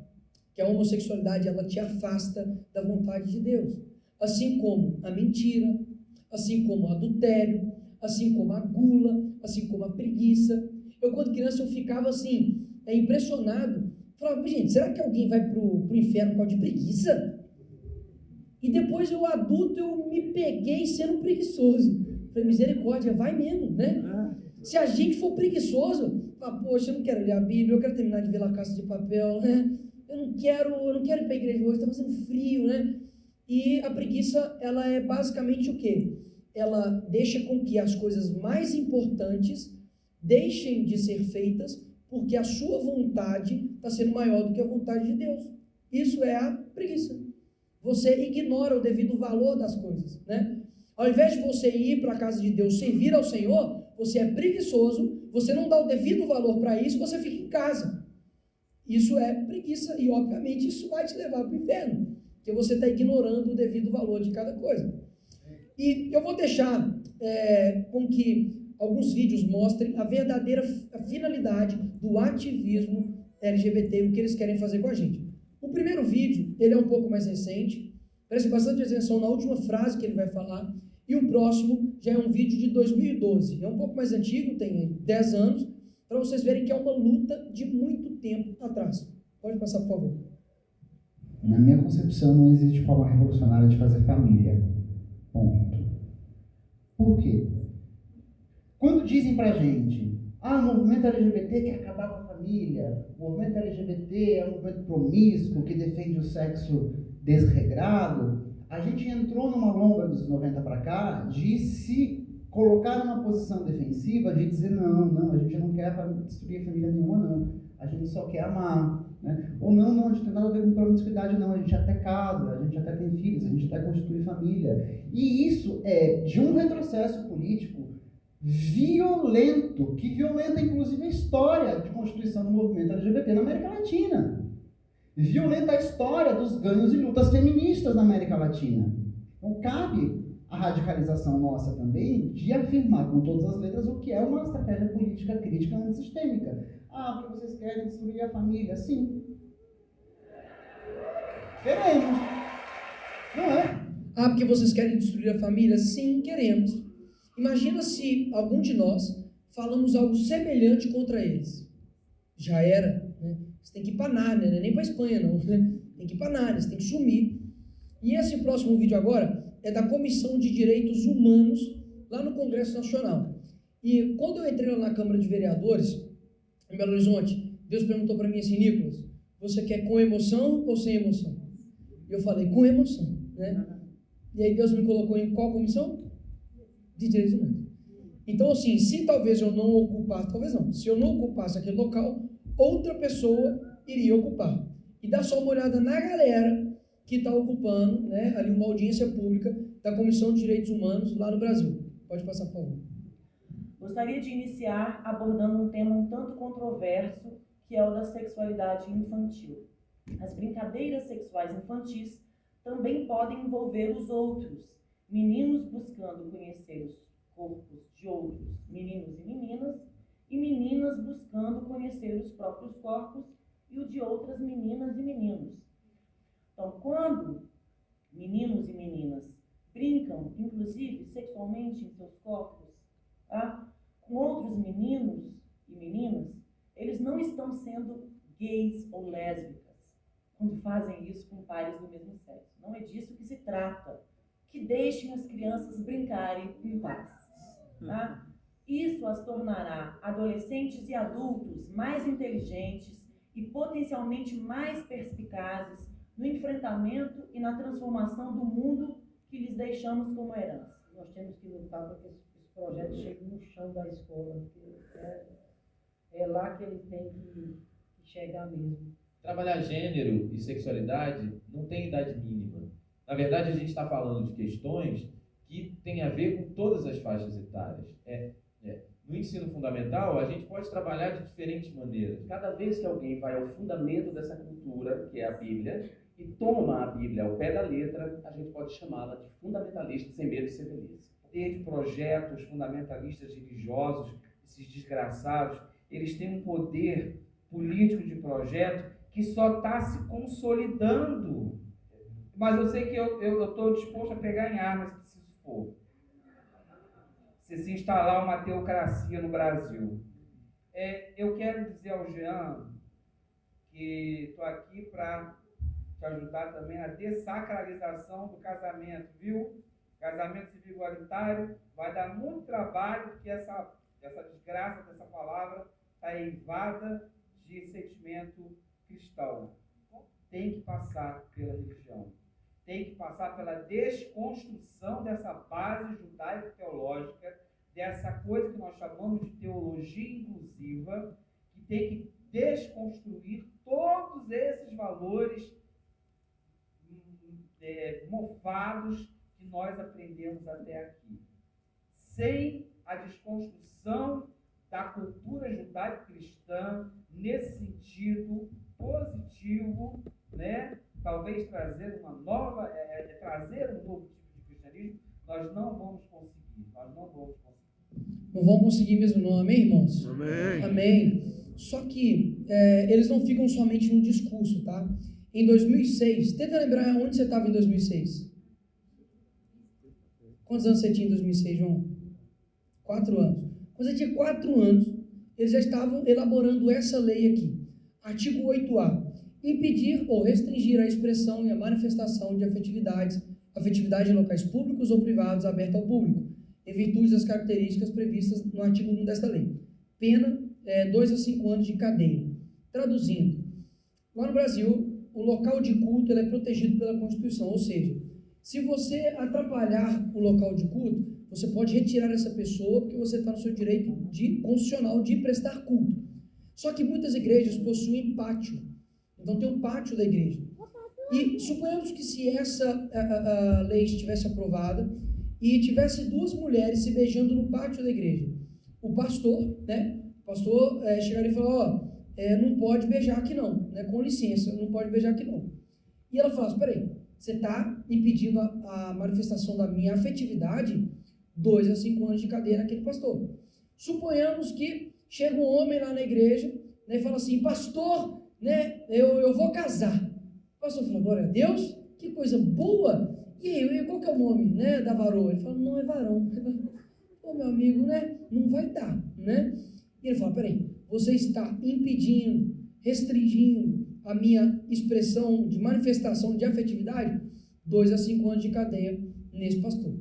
que a homossexualidade ela te afasta da vontade de Deus. Assim como a mentira, assim como o adultério, assim como a gula, assim como a preguiça. Eu, quando criança, eu ficava assim, impressionado. Falava, gente, será que alguém vai pro inferno por causa de preguiça? E depois, eu adulto, eu me peguei sendo preguiçoso. Falei, misericórdia, vai mesmo, né? Se a gente for preguiçoso, fala, poxa, eu não quero ler a Bíblia, eu quero terminar de ver La Casa de Papel, né? Eu não quero ir para a igreja hoje, está fazendo frio, né? E a preguiça, ela é basicamente o quê? Ela deixa com que as coisas mais importantes deixem de ser feitas porque a sua vontade está sendo maior do que a vontade de Deus. Isso é a preguiça. Você ignora o devido valor das coisas, né? Ao invés de você ir para a casa de Deus servir ao Senhor, você é preguiçoso, você não dá o devido valor para isso, você fica em casa. Isso é preguiça e, obviamente, isso vai te levar para o inferno, porque você está ignorando o devido valor de cada coisa. E eu vou deixar com que alguns vídeos mostrem a verdadeira finalidade do ativismo LGBT, o que eles querem fazer com a gente. O primeiro vídeo, ele é um pouco mais recente, preste bastante atenção na última frase que ele vai falar, e o próximo já é um vídeo de 2012, é um pouco mais antigo, tem 10 anos, para vocês verem que é uma luta de muito tempo atrás. Pode passar, por favor. Na minha concepção, não existe forma revolucionária de fazer família. Ponto. Por quê? Quando dizem pra gente, o movimento LGBT quer acabar com a família, o movimento LGBT é um movimento promíscuo que defende o sexo desregrado, a gente entrou numa longa dos 90 para cá de se colocar numa posição defensiva, de dizer não, a gente não quer destruir a família nenhuma, não. A gente só quer amar, né? Ou não, a gente não tem nada a ver com promiscuidade, não. A gente até casa, a gente até tem filhos, a gente até constitui família. E isso é de um retrocesso político violento, que violenta inclusive a história de constituição do movimento LGBT na América Latina. Violenta a história dos ganhos e lutas feministas na América Latina. Então cabe a radicalização nossa também de afirmar com todas as letras o que é uma estratégia política crítica antissistêmica. Porque vocês querem destruir a família? Sim. Queremos. Não é? Porque vocês querem destruir a família? Sim, queremos. Imagina se algum de nós falamos algo semelhante contra eles. Já era, né? Você tem que ir para Nárnia, né? Nem para Espanha não, né? Tem que ir para Nárnia, você tem que sumir. E esse próximo vídeo agora é da Comissão de Direitos Humanos lá no Congresso Nacional. E quando eu entrei lá na Câmara de Vereadores, em Belo Horizonte, Deus perguntou para mim assim, Nicolas, você quer com emoção ou sem emoção? E eu falei, com emoção, né? E aí Deus me colocou em qual comissão? De Direitos Humanos. Então, assim, se talvez eu não ocupasse, talvez não, se eu não ocupasse aquele local, outra pessoa iria ocupar. e dá só uma olhada na galera que está ocupando, né, ali uma audiência pública da Comissão de Direitos Humanos lá no Brasil. Pode passar, por favor. Gostaria de iniciar abordando um tema um tanto controverso, que é o da sexualidade infantil. As brincadeiras sexuais infantis também podem envolver os outros, meninos buscando conhecer os corpos de outros meninos e meninas buscando conhecer os próprios corpos e o de outras meninas e meninos. Então, quando meninos e meninas brincam, inclusive sexualmente em seus corpos, tá, com outros meninos e meninas, eles não estão sendo gays ou lésbicas quando fazem isso com pares do mesmo sexo. Não é disso que se trata. Que deixem as crianças brincarem em paz. Tá? Isso as tornará adolescentes e adultos mais inteligentes e potencialmente mais perspicazes no enfrentamento e na transformação do mundo que lhes deixamos como herança. Nós temos que lutar para que esse projeto chegue no chão da escola, porque é lá que ele tem que chegar mesmo. Trabalhar gênero e sexualidade não tem idade mínima. Na verdade, a gente está falando de questões que têm a ver com todas as faixas etárias. No ensino fundamental, a gente pode trabalhar de diferentes maneiras. Cada vez que alguém vai ao fundamento dessa cultura, que é a Bíblia, e toma a Bíblia ao pé da letra, a gente pode chamá-la de fundamentalista sem medo de ser velhice. Desde projetos fundamentalistas religiosos, esses desgraçados, eles têm um poder político de projeto que só está se consolidando. Mas eu sei que eu estou disposto a pegar em armas se isso for. Se instalar uma teocracia no Brasil. Eu quero dizer ao Jean que estou aqui para te ajudar também a dessacralização do casamento, viu? Casamento civil igualitário vai dar muito trabalho, porque essa desgraça dessa palavra está eivada de sentimento cristão. Tem que passar pela religião. Tem que passar pela desconstrução dessa base judaico-teológica, dessa coisa que nós chamamos de teologia inclusiva, que tem que desconstruir todos esses valores mofados que nós aprendemos até aqui. Sem a desconstrução da cultura judaico-cristã, nesse sentido positivo, né? Talvez trazer um novo tipo de cristianismo, nós não vamos conseguir. Não vão conseguir mesmo não, amém, irmãos? Amém. Amém. Só que eles não ficam somente no discurso, tá? Em 2006, tenta lembrar onde você estava em 2006. Quantos anos você tinha em 2006, João? 4 anos. Quando você tinha 4 anos, eles já estavam elaborando essa lei aqui. Artigo 8A. Impedir ou restringir a expressão e a manifestação de afetividade em locais públicos ou privados aberta ao público, em virtude das características previstas no artigo 1 desta lei. Pena 2 a 5 anos de cadeia. Traduzindo, lá no Brasil, o local de culto ele é protegido pela Constituição, ou seja, se você atrapalhar o local de culto, você pode retirar essa pessoa porque você está no seu direito constitucional de prestar culto. Só que muitas igrejas possuem pátio, então tem um pátio da igreja. E suponhamos que se essa lei estivesse aprovada e tivesse 2 mulheres se beijando no pátio da igreja, o pastor, chegaria e falaria, não pode beijar aqui não, né? Com licença, não pode beijar aqui não. E ela fala, espera aí, você está impedindo a manifestação da minha afetividade, 2 a 5 anos de cadeia naquele pastor. Suponhamos que chega um homem lá na igreja, né, e fala assim, pastor, né, eu vou casar. O pastor fala, glória a Deus, que coisa boa. E aí, qual que é o nome, né, da varoa? Ele fala, não é varão. Ô, meu amigo, né, não vai dar, né? E ele fala, peraí, você está impedindo, restringindo a minha expressão de manifestação de afetividade? 2 a 5 anos de cadeia nesse pastor.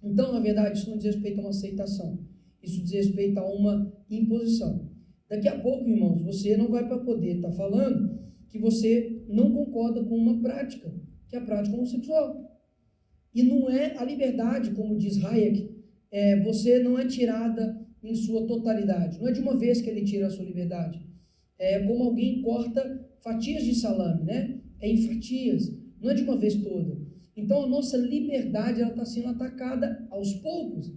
Então, na verdade, isso não diz respeito a uma aceitação. Isso diz respeito a uma imposição. Daqui a pouco, irmãos, você não vai para poder estar falando que você não concorda com uma prática, que é a prática homossexual. E não é a liberdade, como diz Hayek, você não é tirada em sua totalidade. Não é de uma vez que ele tira a sua liberdade. É como alguém corta fatias de salame, né? É em fatias, não é de uma vez toda. Então a nossa liberdade está sendo atacada aos poucos.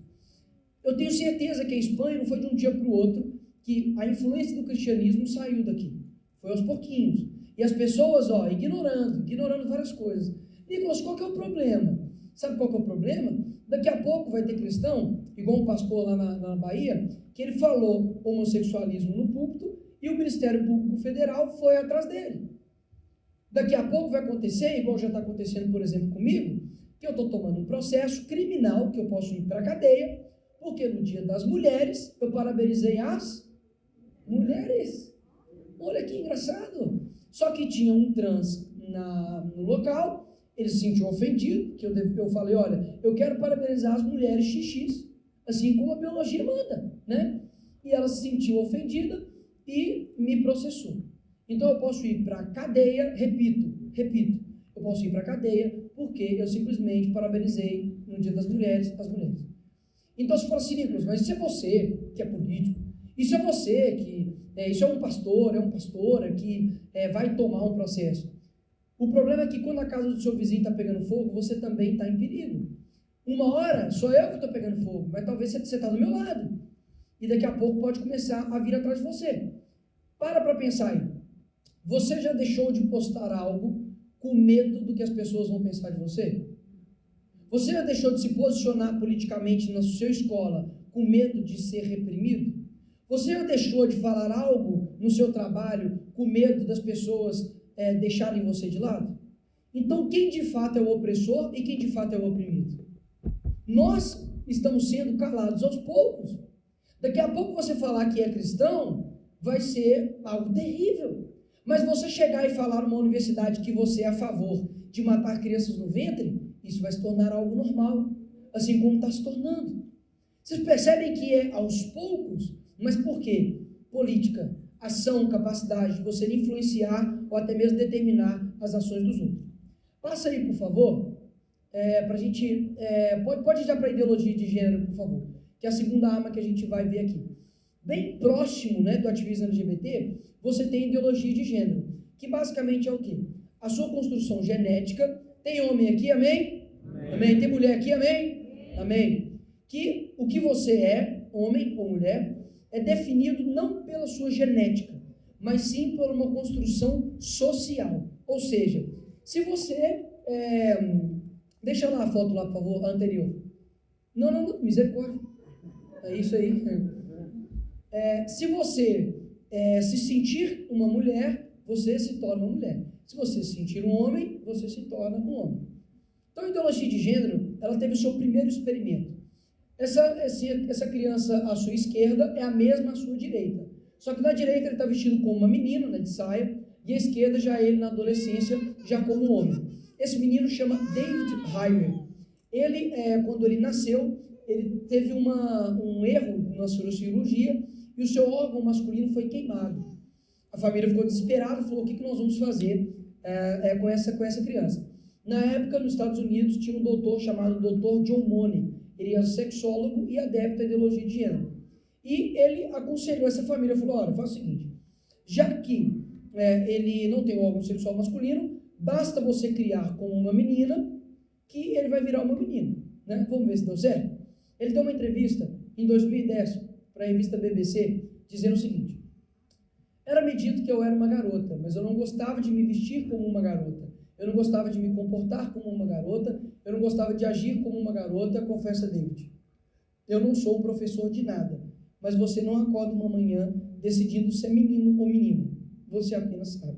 Eu tenho certeza que a Espanha não foi de um dia para o outro que a influência do cristianismo saiu daqui. Foi aos pouquinhos. E as pessoas, ignorando várias coisas. Nicolas, qual que é o problema? Sabe qual que é o problema? Daqui a pouco vai ter cristão, igual um pastor lá na Bahia, que ele falou homossexualismo no púlpito e o Ministério Público Federal foi atrás dele. Daqui a pouco vai acontecer, igual já está acontecendo, por exemplo, comigo, que eu estou tomando um processo criminal, que eu posso ir para a cadeia, porque no Dia das Mulheres eu parabenizei as mulheres. Olha que engraçado. Só que tinha um trans no local, ele se sentiu ofendido, que eu falei, olha, eu quero parabenizar as mulheres XX, assim como a biologia manda, né? E ela se sentiu ofendida e me processou. Então eu posso ir para a cadeia, repito, eu posso ir para a cadeia porque eu simplesmente parabenizei no Dia das Mulheres as mulheres. Então você fala assim, Nicolas, mas isso é você que é político, isso é você que, isso é um pastor, é uma pastora que vai tomar um processo. O problema é que quando a casa do seu vizinho está pegando fogo, você também está em perigo. Uma hora, sou eu que estou pegando fogo, mas talvez você está do meu lado. E daqui a pouco pode começar a vir atrás de você. Para pensar aí. Você já deixou de postar algo com medo do que as pessoas vão pensar de você? Você já deixou de se posicionar politicamente na sua escola com medo de ser reprimido? Você já deixou de falar algo no seu trabalho com medo das pessoas deixarem você de lado? Então, quem de fato é o opressor e quem de fato é o oprimido? Nós estamos sendo calados aos poucos. Daqui a pouco você falar que é cristão vai ser algo terrível. Mas você chegar e falar numa universidade que você é a favor de matar crianças no ventre, isso vai se tornar algo normal, assim como está se tornando. Vocês percebem que é aos poucos, mas por quê? Política, ação, capacidade de você influenciar ou até mesmo determinar as ações dos outros. Passa aí, por favor, para a gente, pode ir já para a ideologia de gênero, por favor, que é a segunda arma que a gente vai ver aqui. Bem próximo, né, do ativismo LGBT, você tem ideologia de gênero, que basicamente é o quê? A sua construção genética. Tem homem aqui, amém? Amém. Tem mulher aqui, amém? Amém. Que o que você é, homem ou mulher, é definido não pela sua genética, mas sim por uma construção social. Ou seja, se você... deixa lá a foto lá, por favor, a anterior. Não, misericórdia. É isso aí. Se você se sentir uma mulher, você se torna uma mulher. Se você se sentir um homem, você se torna um homem. Então, a ideologia de gênero, ela teve o seu primeiro experimento. Essa criança à sua esquerda é a mesma à sua direita. Só que na direita ele está vestido como uma menina, né, de saia, e à esquerda já ele na adolescência, já como um homem. Esse menino chama David Heimer. Ele, quando ele nasceu, ele teve um erro na sua cirurgia e o seu órgão masculino foi queimado. A família ficou desesperada e falou, o que nós vamos fazer com essa criança? Na época, nos Estados Unidos, tinha um doutor chamado Dr. John Money. Ele era sexólogo e adepto à ideologia de gênero. E ele aconselhou essa família, falou, olha, faz o seguinte, já que ele não tem um órgão sexual masculino, basta você criar como uma menina, que ele vai virar uma menina. Né? Vamos ver se deu certo? Ele deu uma entrevista em 2010 para a revista BBC, dizendo o seguinte, era-me dito que eu era uma garota, mas eu não gostava de me vestir como uma garota. Eu não gostava de me comportar como uma garota. Eu não gostava de agir como uma garota, confessa David. Eu não sou um professor de nada, mas você não acorda uma manhã decidindo ser menino ou menina. Você apenas sabe.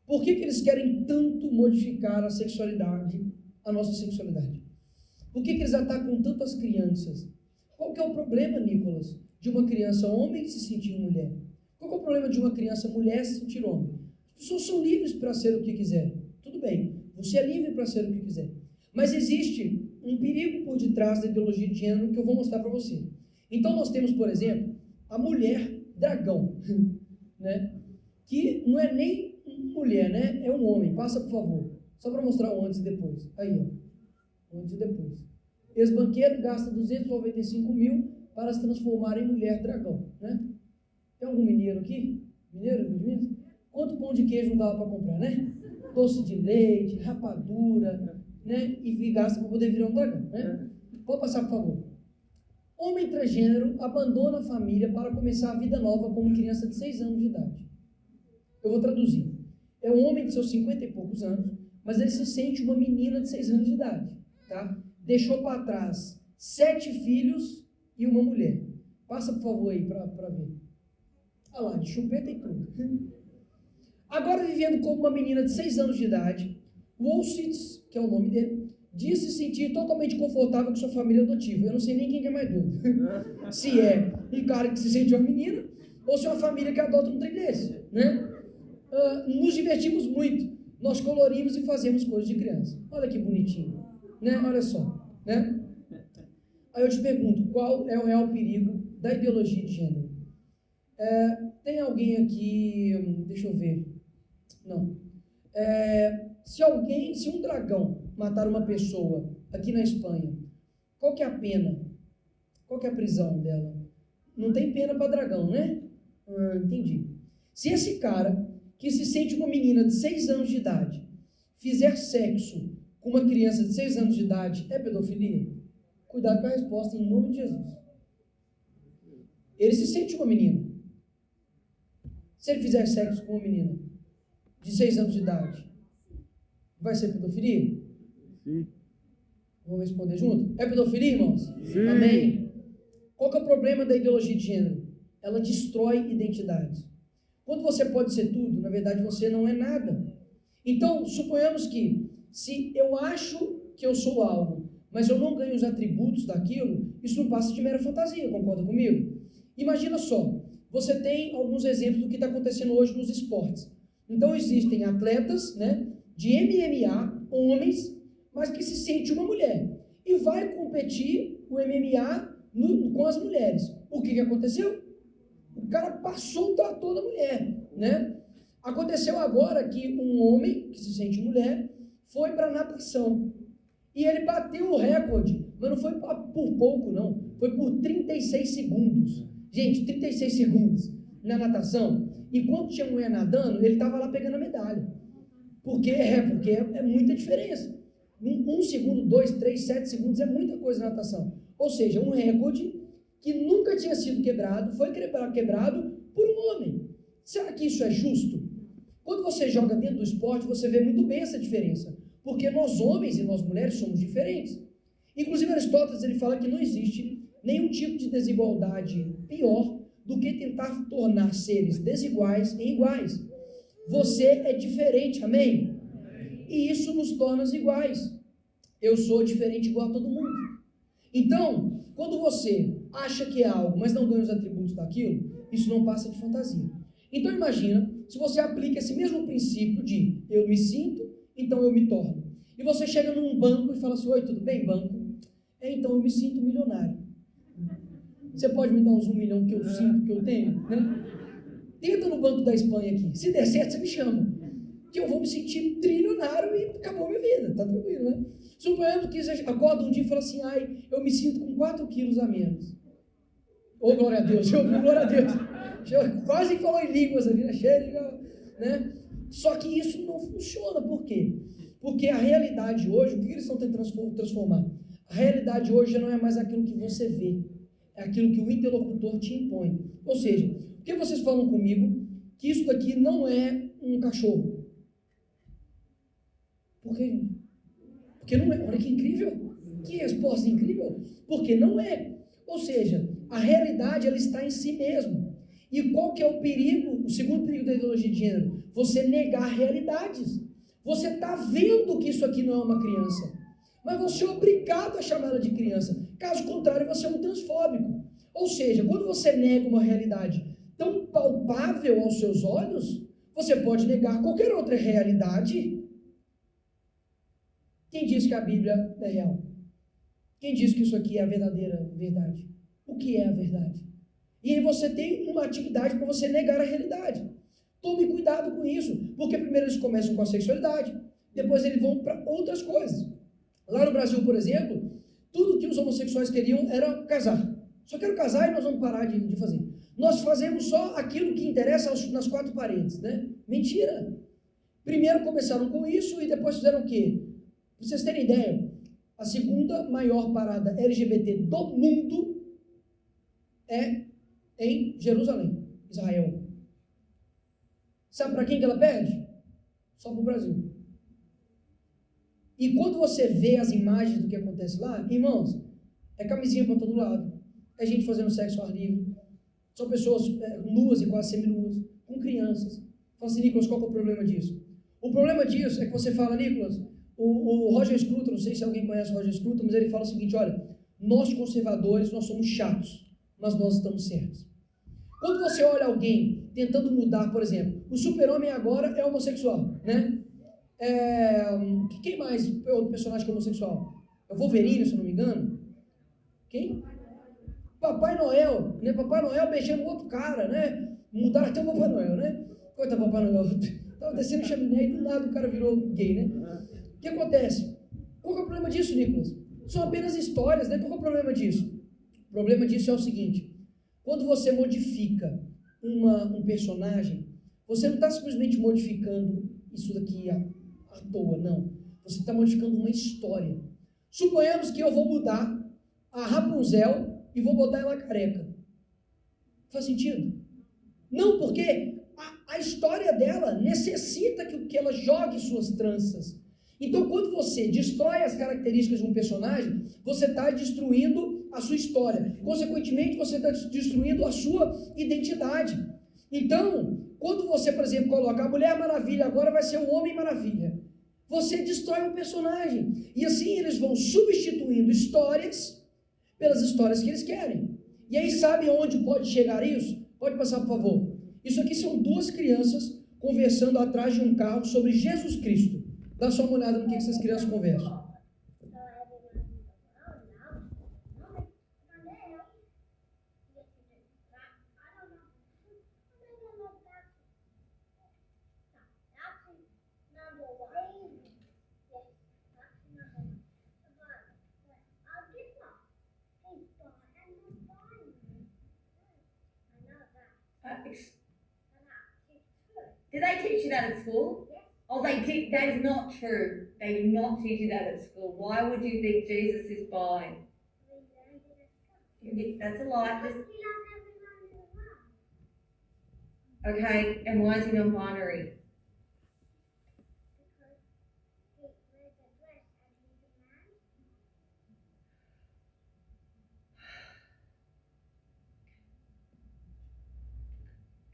Por que eles querem tanto modificar a sexualidade, a nossa sexualidade? Por que eles atacam tanto as crianças? Qual que é o problema, Nicolas, de uma criança homem se sentir mulher? Qual que é o problema de uma criança mulher se sentir homem? As pessoas são livres para ser o que quiserem. Tudo bem, você é livre para ser o que quiser. Mas existe um perigo por detrás da ideologia de gênero que eu vou mostrar para você. Então nós temos, por exemplo, a mulher dragão, né? Que não é nem mulher, né? É um homem. Passa, por favor. Só para mostrar o antes e depois. Aí, ó. Antes e depois. Ex-banqueiro gasta 295 mil para se transformar em mulher dragão, né? Tem algum mineiro aqui? Mineiro de Minas? Quanto pão de queijo não dava para comprar, né? Doce de leite, rapadura, né? E gasta para poder virar um dragão, né? Pode passar, por favor. Homem transgênero abandona a família para começar a vida nova como criança de 6 anos de idade. Eu vou traduzir. É um homem de seus 50 e poucos anos, mas ele se sente uma menina de 6 anos de idade, tá? Deixou para trás 7 filhos e uma mulher. Passa, por favor, aí para ver. Olha lá, de chupeta e tudo. Agora, vivendo como uma menina de 6 anos de idade, Wolsitz, que é o nome dele, diz se sentir totalmente confortável com sua família adotiva. Eu não sei nem quem é mais doido. Se é um cara que se sente uma menina, ou se é uma família que adota um trem desse, né? Nos divertimos muito. Nós colorimos e fazemos coisas de criança. Olha que bonitinho, né? Olha só, né? Aí eu te pergunto, qual é o real perigo da ideologia de gênero? Tem alguém aqui, deixa eu ver, não. Se um dragão matar uma pessoa aqui na Espanha, qual que é a pena? Qual que é a prisão dela? Não tem pena para dragão, né? Entendi. Se esse cara, que se sente uma menina de 6 anos de idade, fizer sexo com uma criança de 6 anos de idade, é pedofilia? Cuidado com a resposta, em nome de Jesus. Ele se sente uma menina. Se ele fizer sexo com uma menina de 6 anos de idade, vai ser pedofilia? Sim. Vamos responder junto? É pedofilia, irmãos? Sim. Amém? Qual que é o problema da ideologia de gênero? Ela destrói identidades. Quando você pode ser tudo, na verdade você não é nada. Então, suponhamos que, se eu acho que eu sou algo, mas eu não ganho os atributos daquilo, isso não passa de mera fantasia, concorda comigo? Imagina só, você tem alguns exemplos do que está acontecendo hoje nos esportes. Então, existem atletas, né, de MMA, homens, mas que se sente uma mulher. E vai competir o MMA com as mulheres. O que aconteceu? O cara passou o trator da mulher, né? Aconteceu agora que um homem, que se sente mulher, foi para natação. E ele bateu o recorde, mas não foi por pouco, não. Foi por 36 segundos. Gente, 36 segundos na natação. Enquanto tinha mulher nadando, ele estava lá pegando a medalha. Porque é muita diferença. 1 segundo, 2, 3, 7 segundos é muita coisa na natação. Ou seja, um recorde que nunca tinha sido quebrado, foi quebrado por um homem. Será que isso é justo? Quando você joga dentro do esporte, você vê muito bem essa diferença. Porque nós homens e nós mulheres somos diferentes. Inclusive Aristóteles ele fala que não existe nenhum tipo de desigualdade pior do que tentar tornar seres desiguais em iguais. Você é diferente, amém? E isso nos torna iguais. Eu sou diferente igual a todo mundo. Então, quando você acha que é algo, mas não ganha os atributos daquilo, isso não passa de fantasia. Então imagina, se você aplica esse mesmo princípio de eu me sinto, então eu me torno. E você chega num banco e fala assim, oi, tudo bem, banco? Então eu me sinto milionário. Você pode me dar uns 1 milhão que eu sinto que eu tenho? Né? Tenta no Banco da Espanha aqui. Se der certo, você me chama. Que eu vou me sentir trilionário e acabou a minha vida. Tá tranquilo, né? Suponhamos que você acorda um dia e fala assim, ai, eu me sinto com 4 quilos a menos. Ô, glória a Deus, glória a Deus. Quase falou em línguas ali, né? Só que isso não funciona. Por quê? Porque a realidade hoje, o que eles estão tentando transformar? A realidade hoje já não é mais aquilo que você vê. É aquilo que o interlocutor te impõe. Ou seja, por que vocês falam comigo que isso daqui não é um cachorro? Por quê? Porque não é. Olha que incrível. Que resposta incrível. Porque não é. Ou seja, a realidade ela está em si mesmo. E qual que é o perigo? O segundo perigo da ideologia de gênero? Você negar realidades. Você está vendo que isso aqui não é uma criança. Mas você é obrigado a chamar ela de criança. Caso contrário, você é um transfóbico. Ou seja, quando você nega uma realidade tão palpável aos seus olhos, você pode negar qualquer outra realidade. Quem diz que a Bíblia é real? Quem diz que isso aqui é a verdadeira verdade? O que é a verdade? E aí você tem uma atividade para você negar a realidade. Tome cuidado com isso, porque primeiro eles começam com a sexualidade, depois eles vão para outras coisas. Lá no Brasil, por exemplo, tudo que os homossexuais queriam era casar. Só quero casar e nós vamos parar de fazer. Nós fazemos só aquilo que interessa nas quatro paredes, né? Mentira. Primeiro começaram com isso e depois fizeram o quê? Para vocês terem ideia, a segunda maior parada LGBT do mundo é em Jerusalém, Israel. Sabe para quem que ela perde? Só para o Brasil. E quando você vê as imagens do que acontece lá, irmãos, é camisinha para todo lado, é gente fazendo sexo ao ar livre, são pessoas nuas e quase seminuas, com crianças. Fala assim, Nicolas, qual que é o problema disso? O problema disso é que você fala, Nicolas, o Roger Scruton, não sei se alguém conhece o Roger Scruton, mas ele fala o seguinte, olha, nós conservadores, nós somos chatos, mas nós estamos certos. Quando você olha alguém tentando mudar, por exemplo, o super-homem agora é homossexual, né? Quem mais é o personagem que é homossexual? É o Wolverine, se eu não me engano. Quem? Papai Noel, né? Papai Noel beijando outro cara, né? Mudaram até o Papai Noel, né? Coitado do Papai Noel. Estava descendo o chaminé e do nada o cara virou gay, né? O que acontece? Qual é o problema disso, Nicolas? São apenas histórias, né? Qual é o problema disso? O problema disso é o seguinte, quando você modifica um personagem, você não está simplesmente modificando isso daqui à toa, não. Você está modificando uma história. Suponhamos que eu vou mudar a Rapunzel e vou botar ela careca. Faz sentido? Não, porque a história dela necessita que ela jogue suas tranças. Então, quando você destrói as características de um personagem, você está destruindo a sua história. Consequentemente, você está destruindo a sua identidade. Então, quando você, por exemplo, coloca a Mulher Maravilha, agora vai ser o Homem Maravilha. Você destrói um personagem. E assim eles vão substituindo histórias pelas histórias que eles querem. E aí, sabe onde pode chegar isso? Pode passar, por favor. Isso aqui são duas crianças conversando atrás de um carro sobre Jesus Cristo. Dá só uma olhada no que essas crianças conversam. Did they teach you that at school? Oh, they did. That is not true. They do not teach you that at school. Why would you think Jesus is bi? That's a lie. Okay, and why is he non-binary?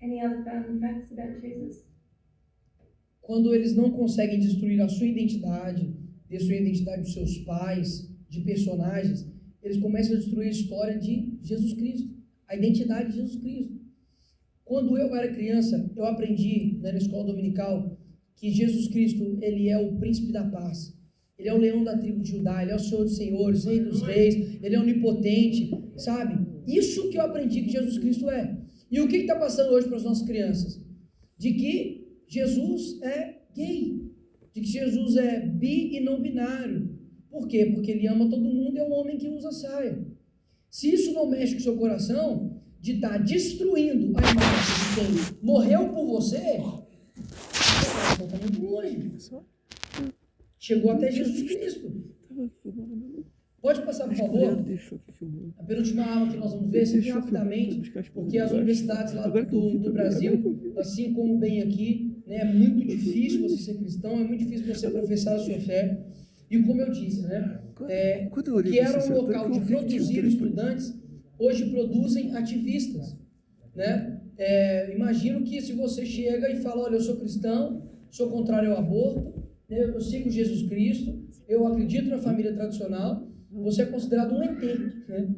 Any other fun facts about Jesus? Quando eles não conseguem destruir a sua identidade dos seus pais, de personagens, eles começam a destruir a história de Jesus Cristo, a identidade de Jesus Cristo. Quando eu era criança, eu aprendi, né, na escola dominical que Jesus Cristo, ele é o príncipe da paz. Ele é o leão da tribo de Judá, ele é o Senhor dos senhores, rei dos reis, ele é onipotente, sabe? Isso que eu aprendi que Jesus Cristo é. E o que está passando hoje para as nossas crianças? De que Jesus é gay, de que Jesus é bi e não binário. Por quê? Porque ele ama todo mundo e é um homem que usa saia. Se isso não mexe com o seu coração, de estar destruindo a imagem de quem morreu por você, o coração está muito longe. Chegou até Jesus Cristo. Pode passar, por favor? A penúltima aula que nós vamos ver, sempre rapidamente, porque as universidades lá do Brasil, assim como bem aqui, né, é muito difícil você ser cristão, é muito difícil você professar a sua fé. E como eu disse, né, que era um local de produzir estudantes, hoje produzem ativistas. Né? Imagino que se você chega e fala, olha, eu sou cristão, sou contrário ao aborto, né, eu sigo Jesus Cristo, eu acredito na família tradicional, você é considerado um ET, né?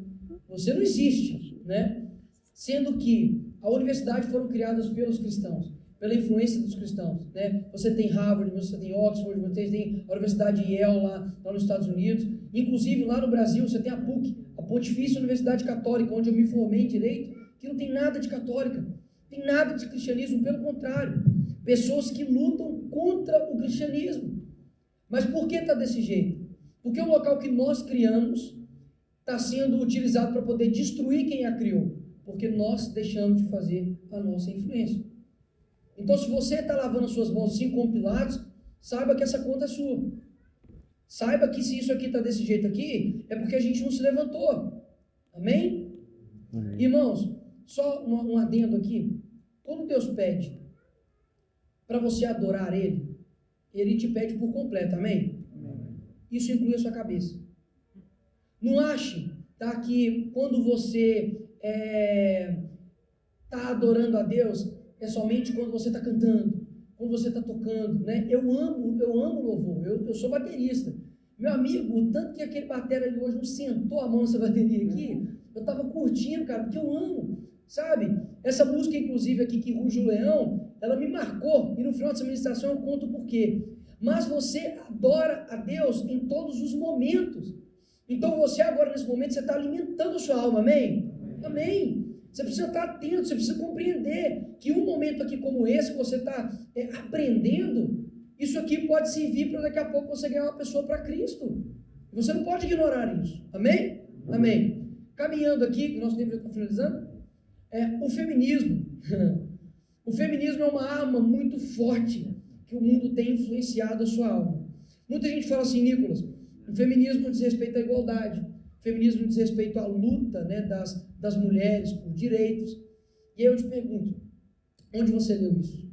Você não existe, né? Sendo que a universidade foram criadas pelos cristãos, pela influência dos cristãos, né? Você tem Harvard, você tem Oxford, você tem a Universidade Yale lá nos Estados Unidos, inclusive lá no Brasil você tem a PUC, a Pontifícia Universidade Católica, onde eu me formei em Direito, que não tem nada de católica, não tem nada de cristianismo, pelo contrário, pessoas que lutam contra o cristianismo. Mas por que está desse jeito? Porque o local que nós criamos está sendo utilizado para poder destruir quem a criou. Porque nós deixamos de fazer a nossa influência. Então, se você está lavando as suas mãos assim com Pilatos, saiba que essa conta é sua. Saiba que se isso aqui está desse jeito aqui, é porque a gente não se levantou. Amém? Irmãos, só um adendo aqui. Quando Deus pede para você adorar Ele, Ele te pede por completo, amém? Isso inclui a sua cabeça. Não ache, tá, que quando você está adorando a Deus, é somente quando você está cantando, quando você está tocando, né? Eu amo louvor, eu sou baterista. Meu amigo, o tanto que aquele batera ali hoje não sentou a mão nessa bateria aqui, eu estava curtindo, cara, porque eu amo, sabe? Essa música, inclusive, aqui, que ruge o leão, ela me marcou, e no final dessa ministração eu conto o porquê. Mas você adora a Deus em todos os momentos. Então você agora, nesse momento, você está alimentando a sua alma, amém? Amém. Você precisa estar atento, você precisa compreender que um momento aqui como esse, que você está aprendendo, isso aqui pode servir para daqui a pouco você ganhar uma pessoa para Cristo. Você não pode ignorar isso, amém? Amém. Caminhando aqui, que nosso tempo já está finalizando, o feminismo. O feminismo é uma arma muito forte que o mundo tem influenciado a sua alma. Muita gente fala assim, Nicolas, o feminismo diz respeito à igualdade, o feminismo diz respeito à luta, né, das mulheres por direitos. E aí eu te pergunto, onde você leu isso?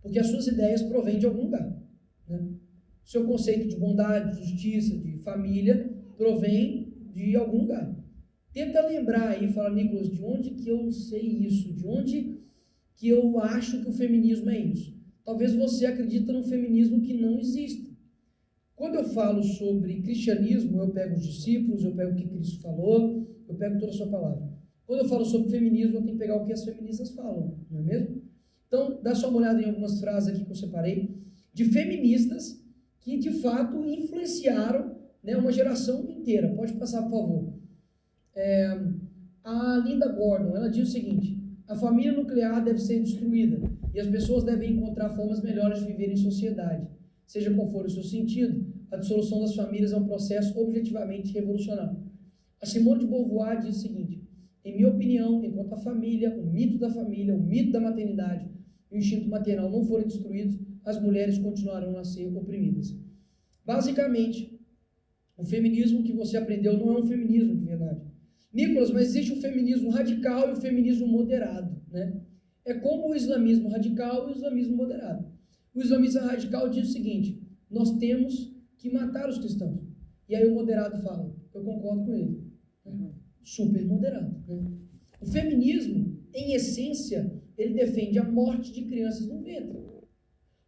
Porque as suas ideias provêm de algum lugar, né? O seu conceito de bondade, de justiça, de família, provém de algum lugar. Tenta lembrar aí, fala, Nicolas, de onde que eu sei isso? De onde que eu acho que o feminismo é isso? Talvez você acredite num feminismo que não existe. Quando eu falo sobre cristianismo, eu pego os discípulos, eu pego o que Cristo falou, eu pego toda a sua palavra. Quando eu falo sobre feminismo, eu tenho que pegar o que as feministas falam, não é mesmo? Então, dá só uma olhada em algumas frases aqui que eu separei, de feministas que, de fato, influenciaram, né, uma geração inteira. Pode passar, por favor. A Linda Gordon, ela diz o seguinte: a família nuclear deve ser destruída e as pessoas devem encontrar formas melhores de viver em sociedade. Seja qual for o seu sentido, a dissolução das famílias é um processo objetivamente revolucionário. A Simone de Beauvoir diz o seguinte: em minha opinião, enquanto a família, o mito da maternidade e o instinto maternal não forem destruídos, as mulheres continuarão a ser oprimidas. Basicamente, o feminismo que você aprendeu não é um feminismo de verdade. Nicolas, mas existe o feminismo radical e o feminismo moderado, né? É como o islamismo radical e o islamismo moderado. O islamismo radical diz o seguinte: nós temos que matar os cristãos. E aí o moderado fala, eu concordo com ele. Super moderado, né? O feminismo, em essência, ele defende a morte de crianças no ventre.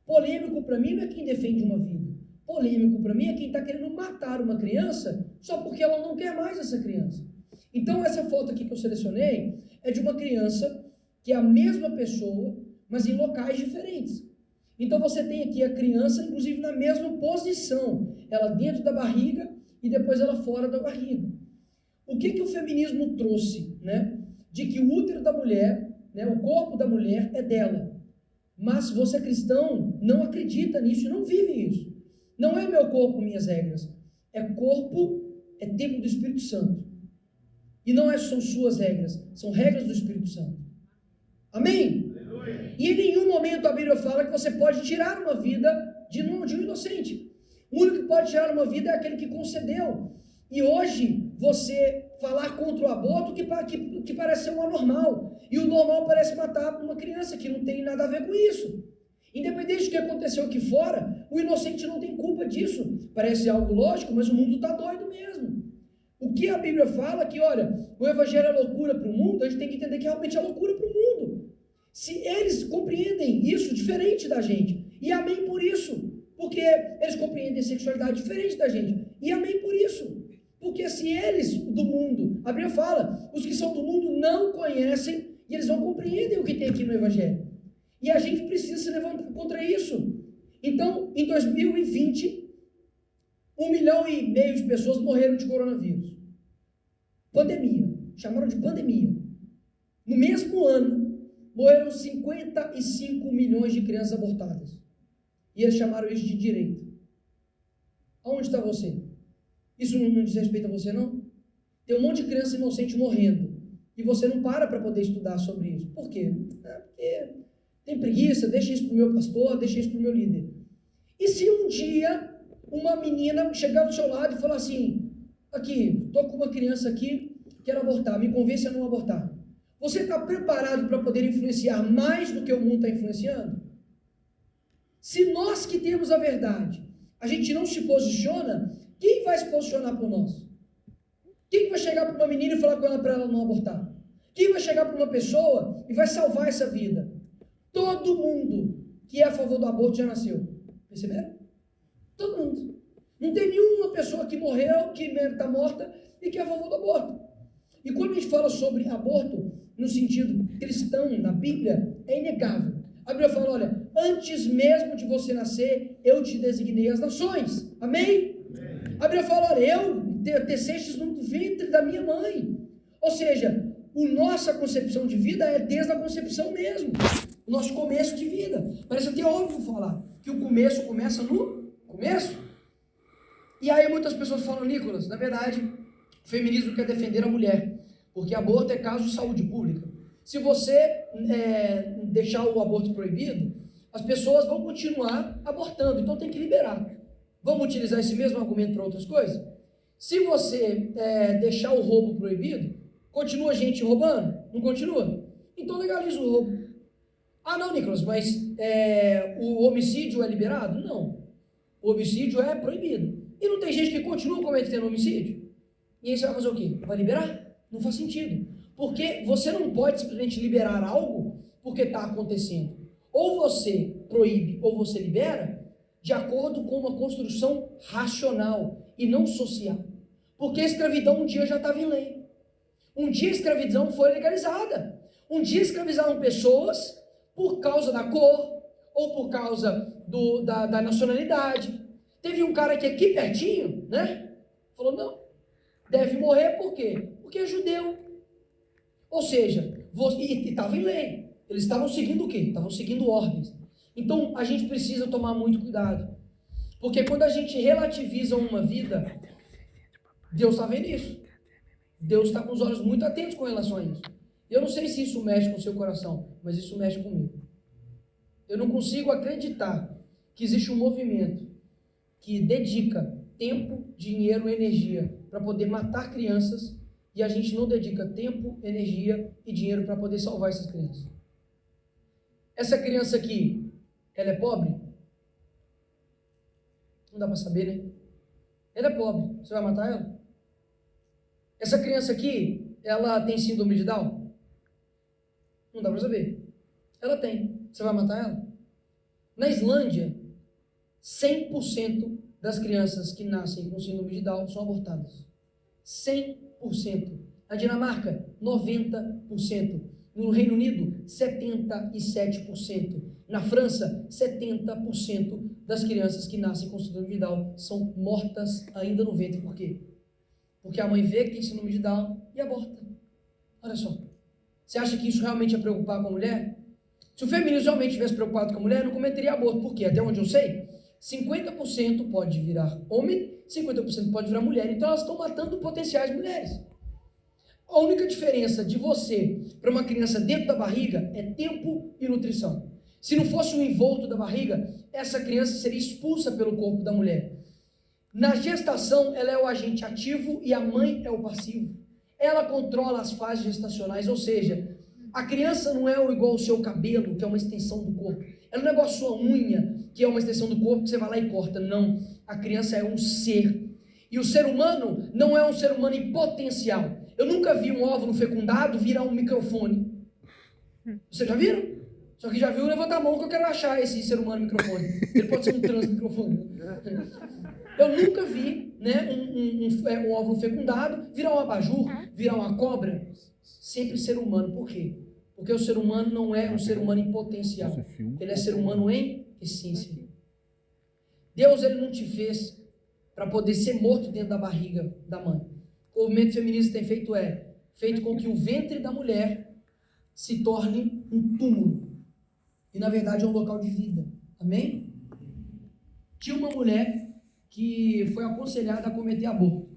Polêmico para mim não é quem defende uma vida. Polêmico para mim é quem está querendo matar uma criança só porque ela não quer mais essa criança. Então essa foto aqui que eu selecionei é de uma criança que é a mesma pessoa, mas em locais diferentes. Então você tem aqui a criança, inclusive na mesma posição, ela dentro da barriga e depois ela fora da barriga. O que o feminismo trouxe, né? De que o útero da mulher, né, o corpo da mulher é dela. Mas você cristão não acredita nisso, não vive isso. Não é meu corpo, minhas regras. É templo do Espírito Santo. E não são suas regras, são regras do Espírito Santo. Amém? Aleluia. E em nenhum momento a Bíblia fala que você pode tirar uma vida de um inocente. O único que pode tirar uma vida é aquele que concedeu. E hoje, você falar contra o aborto que parece ser um anormal. E o normal parece matar uma criança, que não tem nada a ver com isso. Independente do que aconteceu aqui fora, o inocente não tem culpa disso. Parece algo lógico, mas o mundo está doido mesmo. O que a Bíblia fala é que, olha, o evangelho é loucura para o mundo, a gente tem que entender que realmente é loucura para o mundo. Se eles compreendem isso diferente da gente, e amém por isso, porque eles compreendem sexualidade diferente da gente, e amém por isso, porque se eles do mundo, a Bíblia fala, os que são do mundo não conhecem, e eles não compreendem o que tem aqui no evangelho. E a gente precisa se levantar contra isso. Então, em 2020, 1,5 milhão de pessoas morreram de coronavírus. Pandemia. Chamaram de pandemia. No mesmo ano, morreram 55 milhões de crianças abortadas. E eles chamaram isso de direito. Aonde está você? Isso não diz respeito a você, não? Tem um monte de criança inocente morrendo. e você não para poder estudar sobre isso. Por quê? Porque tem preguiça, deixa isso para o meu pastor, deixa isso para o meu líder. E se um dia uma menina chegar do seu lado e falar assim, aqui, estou com uma criança aqui, quero abortar, me convence a não abortar. Você está preparado para poder influenciar mais do que o mundo está influenciando? Se nós que temos a verdade, a gente não se posiciona, quem vai se posicionar por nós? Quem vai chegar para uma menina e falar com ela para ela não abortar? Quem vai chegar para uma pessoa e vai salvar essa vida? Todo mundo que é a favor do aborto já nasceu. Perceberam? Todo mundo. Não tem nenhuma pessoa que morreu, que está morta e que é a favor do aborto. E quando a gente fala sobre aborto, no sentido cristão, na Bíblia, é inegável. A Bíblia fala, olha, antes mesmo de você nascer, eu te designei as nações. Amém? A Bíblia fala, olha, eu tecestes no ventre da minha mãe. Ou seja, a nossa concepção de vida é desde a concepção mesmo. O nosso começo de vida. Parece até óbvio falar que o começo começa no começo. E aí muitas pessoas falam, Nicolas, na verdade, o feminismo quer defender a mulher, porque aborto é caso de saúde pública. Se você deixar o aborto proibido, as pessoas vão continuar abortando, então tem que liberar. Vamos utilizar esse mesmo argumento para outras coisas? Se você deixar o roubo proibido, continua a gente roubando? Não continua? Então legaliza o roubo. Ah não, Nicolas, mas o homicídio é liberado? Não. O homicídio é proibido. E não tem gente que continua cometendo homicídio? E aí você vai fazer o quê? Vai liberar? Não faz sentido. Porque você não pode simplesmente liberar algo porque está acontecendo. Ou você proíbe ou você libera de acordo com uma construção racional e não social. Porque a escravidão um dia já estava em lei. Um dia a escravidão foi legalizada. Um dia escravizaram pessoas por causa da cor ou por causa da nacionalidade. Teve um cara que aqui pertinho, né? Falou, não, deve morrer por quê? Porque é judeu. Ou seja, e estava em lei. Eles estavam seguindo o quê? Estavam seguindo ordens. Então, a gente precisa tomar muito cuidado. Porque quando a gente relativiza uma vida, Deus está vendo isso. Deus está com os olhos muito atentos com relação a isso. Eu não sei se isso mexe com o seu coração, mas isso mexe comigo. Eu não consigo acreditar que existe um movimento que dedica tempo, dinheiro e energia para poder matar crianças e a gente não dedica tempo, energia e dinheiro para poder salvar essas crianças. Essa criança aqui, ela é pobre? Não dá para saber, né? Ela é pobre. Você vai matar ela? Essa criança aqui, ela tem síndrome de Down? Não dá para saber. Ela tem. Você vai matar ela? Na Islândia, 100% das crianças que nascem com síndrome de Down são abortadas. 100%. Na Dinamarca, 90%. No Reino Unido, 77%. Na França, 70% das crianças que nascem com síndrome de Down são mortas ainda no ventre. Por quê? Porque a mãe vê que tem síndrome de Down e aborta. Olha só. Você acha que isso realmente ia preocupar com a mulher? Se o feminismo realmente tivesse preocupado com a mulher, não cometeria aborto. Por quê? Até onde eu sei, 50% pode virar homem, 50% pode virar mulher. Então elas estão matando potenciais mulheres. A única diferença de você para uma criança dentro da barriga é tempo e nutrição. Se não fosse o envolto da barriga, essa criança seria expulsa pelo corpo da mulher. Na gestação, ela é o agente ativo e a mãe é o passivo. Ela controla as fases gestacionais, ou seja, a criança não é igual ao seu cabelo, que é uma extensão do corpo. Ela não é igual a sua unha, que é uma extensão do corpo que você vai lá e corta. Não, a criança é um ser. E o ser humano não é um ser humano em potencial. Eu nunca vi um óvulo fecundado virar um microfone. Vocês já viram? Só que já viu, levanta a mão que eu quero achar esse ser humano microfone. Ele pode ser um transmicrofone. Eu nunca vi, né, um óvulo fecundado virar um abajur, virar uma cobra. Sempre ser humano. Por quê? Porque o ser humano não é um ser humano em potencial. Ele é ser humano em essência. Deus, ele não te fez para poder ser morto dentro da barriga da mãe. O movimento feminista tem feito com que o ventre da mulher se torne um túmulo. E na verdade é um local de vida. Amém? Tinha uma mulher que foi aconselhada a cometer aborto.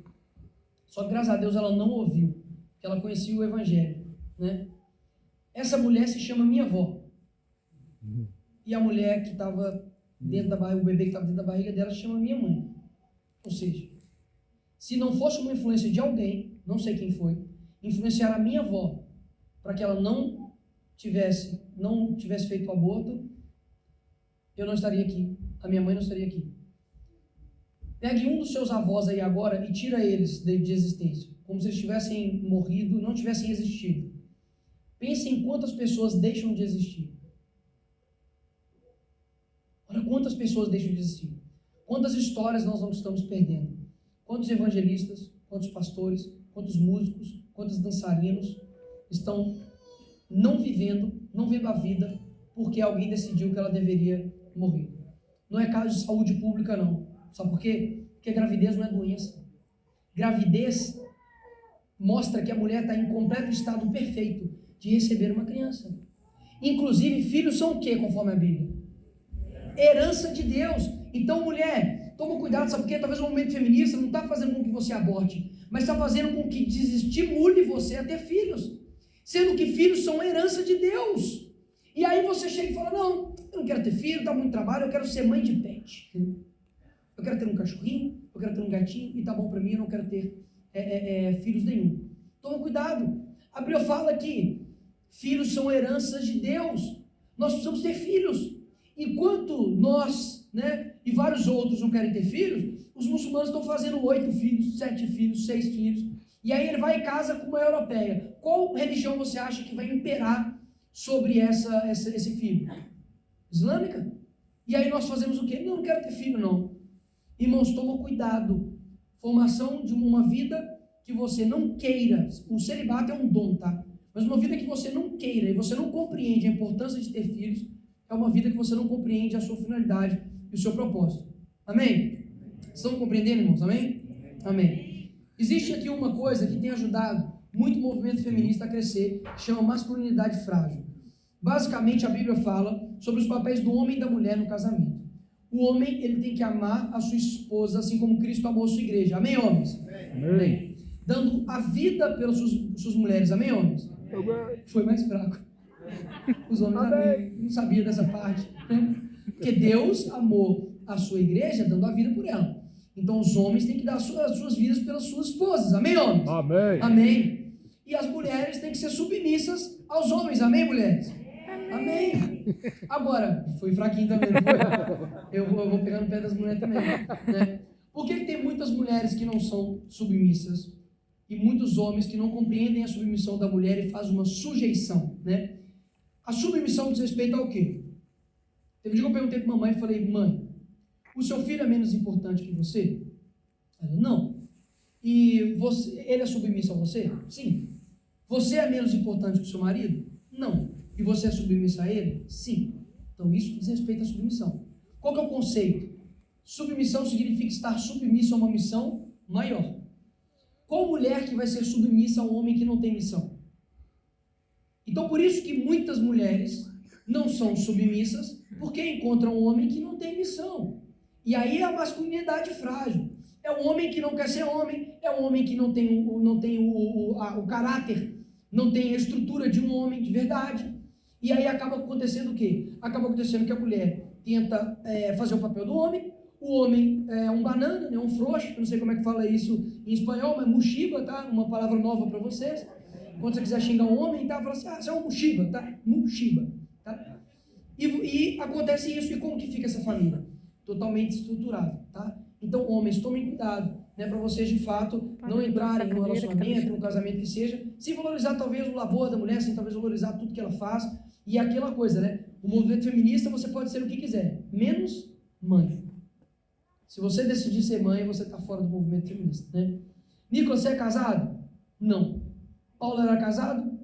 Só que graças a Deus ela não ouviu, porque ela conhecia o evangelho. né? Essa mulher se chama minha avó. E a mulher que estava dentro da barriga, o bebê que estava dentro da barriga dela se chama minha mãe. Ou seja, se não fosse uma influência de alguém, não sei quem foi, influenciar a minha avó para que ela não tivesse feito o aborto, eu não estaria aqui. A minha mãe não estaria aqui. Pegue um dos seus avós aí agora e tira eles de existência, como se eles tivessem morrido, não tivessem existido. Pense em quantas pessoas deixam de existir. Olha quantas pessoas deixam de existir. Quantas histórias nós não estamos perdendo. Quantos evangelistas, quantos pastores, quantos músicos, quantos dançarinos estão não vendo a vida porque alguém decidiu que ela deveria morrer. Não é caso de saúde pública, não. Sabe por quê? Porque gravidez não é doença. Gravidez mostra que a mulher está em completo estado perfeito de receber uma criança. Inclusive, filhos são o quê, conforme a Bíblia? Herança de Deus. Então, mulher, toma cuidado, sabe por quê? Talvez o movimento feminista não está fazendo com que você aborte, mas está fazendo com que desestimule você a ter filhos. Sendo que filhos são herança de Deus. E aí você chega e fala, não, eu não quero ter filho, dá muito trabalho, eu quero ser mãe de pet. Eu quero ter um cachorrinho, eu quero ter um gatinho, e tá bom para mim, eu não quero ter filhos nenhum. Toma cuidado. A Bíblia fala que filhos são heranças de Deus. Nós precisamos ter filhos. Enquanto nós, e vários outros não querem ter filhos, os muçulmanos estão fazendo 8 filhos, 7 filhos, 6 filhos. E aí ele vai e casa com uma europeia. Qual religião você acha que vai imperar sobre esse filho? Islâmica? E aí nós fazemos o quê? Não quero ter filho, não. Irmãos, toma cuidado. Formação de uma vida que você não queira. O celibato é um dom, tá? Mas uma vida que você não queira e você não compreende a importância de ter filhos, é uma vida que você não compreende a sua finalidade e o seu propósito. Amém? Estão compreendendo, irmãos? Amém? Amém. Existe aqui uma coisa que tem ajudado muito o movimento feminista a crescer, que chama masculinidade frágil. Basicamente, a Bíblia fala sobre os papéis do homem e da mulher no casamento. O homem, ele tem que amar a sua esposa, assim como Cristo amou a sua igreja. Amém, homens? Amém. Dando a vida pelas suas mulheres. Amém, homens? Foi mais fraco. Os homens não sabiam dessa parte. Porque Deus amou a sua igreja dando a vida por ela. Então os homens têm que dar as suas vidas pelas suas esposas. Amém, homens? Amém. Amém. E as mulheres têm que ser submissas aos homens. Amém, mulheres? Amém. Agora, foi fraquinho também, não foi? Eu vou pegar no pé das mulheres também. Né? Por que tem muitas mulheres que não são submissas e muitos homens que não compreendem a submissão da mulher e fazem uma sujeição, né? A submissão diz respeito ao quê? Teve um dia que eu perguntei para a mamãe e falei, mãe, o seu filho é menos importante que você? Ela, não. E ele é submisso a você? Sim. Você é menos importante que o seu marido? Não. E você é submissa a ele? Sim. Então isso diz respeito à submissão. Qual que é o conceito? Submissão significa estar submisso a uma missão maior. Qual mulher que vai ser submissa a um homem que não tem missão? Então por isso que muitas mulheres não são submissas, porque encontram um homem que não tem missão. E aí é a masculinidade frágil. É um homem que não quer ser homem, é um homem que não tem o caráter, não tem a estrutura de um homem de verdade. E aí acaba acontecendo o quê? Acaba acontecendo que a mulher tenta fazer o papel do homem, o homem é um banana, né, um frouxo, eu não sei como é que fala isso em espanhol, mas muxiba, tá? Uma palavra nova para vocês. Quando você quiser xingar um homem, tá? Fala assim, você é um muxiba, tá? Muxiba, tá? E acontece isso, e como que fica essa família? Totalmente estruturada, tá? Então, homens, tomem cuidado, né? Para vocês, de fato, não entrarem no relacionamento, no casamento que seja, sem valorizar talvez o labor da mulher, sem talvez valorizar tudo que ela faz, e aquela coisa, né? O movimento feminista, você pode ser o que quiser, menos mãe. Se você decidir ser mãe, você está fora do movimento feminista, né? Nicolas, você é casado? Não. Paulo era casado?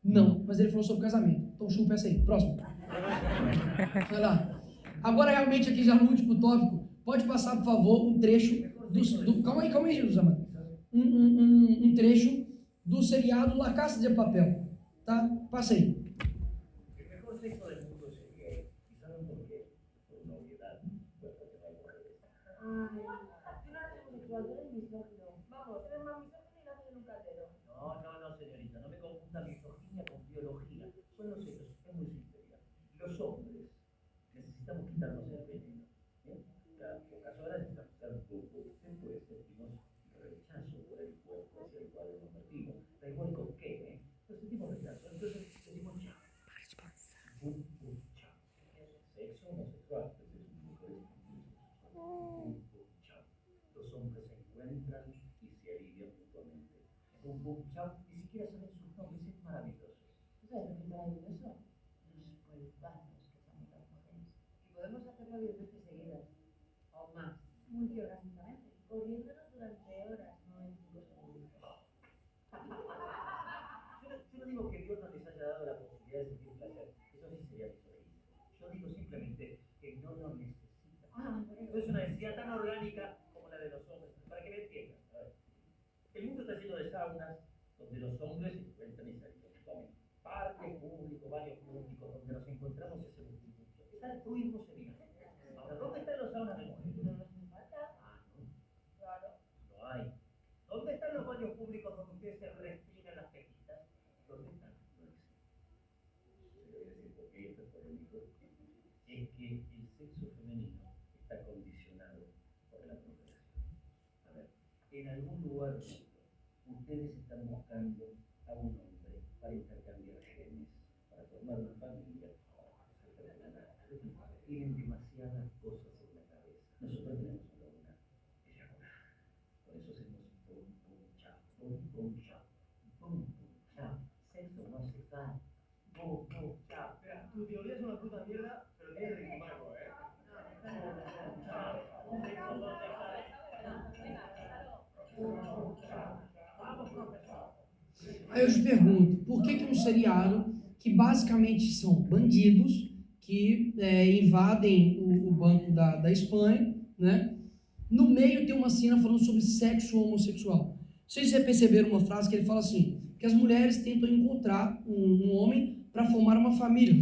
Não. Mas ele falou sobre casamento. Então chupa essa aí. Próximo. Vai lá. Agora, realmente, aqui já no último tópico, pode passar, por favor, um trecho calma aí, Jesus amado. Um trecho do seriado La Casa de Papel. Tá? Passa aí. No, señorita, no me confunda mis Pum Pum Chao, ni siquiera saben sus nombres, es maravilloso. ¿Sabes lo que es maravilloso? Los escuelpazos que somos las mujeres. Y podemos hacerlo 10 veces seguidas, o más, multiorgánicamente, corriéndonos durante horas, no en 5 segundos. Yo no digo que Dios no les haya dado la posibilidad de sentir placer, eso sí sería desobediencia. Yo digo simplemente que no lo necesita. No es una necesidad tan orgánica como la de los hombres, para que me entiendan. A ver, el mundo está lleno de saunas donde los hombres se encuentran y salen. Parques públicos, baños públicos, donde nos encontramos ese multiplicio. Es altruismo sevillano. Ahora, ¿dónde están los saunas de mujeres? No nos falta. No. Claro. No hay. ¿Dónde están los baños públicos donde ustedes se respiran las tejitas? ¿Dónde están? No existen. Se lo voy a decir porque esto es polémico. Es que el sexo femenino está condicionado por la procreación. A ver, en algún lugar del mundo, ustedes están buscando a un hombre para intercambiar genes, para formar una familia. Tienen demasiadas cosas en la cabeza. Nosotros tenemos solo una. Ella no. Por eso hacemos pum pum chao, pum pum chao, pum pum chao. Sexo no sexual. Pum pum chao. Espera, tu teoría es una puta mierda, pero tienes de marco, ¿eh? Sexo no sexual. Vamos, profesor. Aí eu te pergunto, por que um seriado que basicamente são bandidos que invadem o banco da Espanha, né? No meio tem uma cena falando sobre sexo homossexual. Não sei se vocês perceberam uma frase que ele fala assim, que as mulheres tentam encontrar um homem para formar uma família,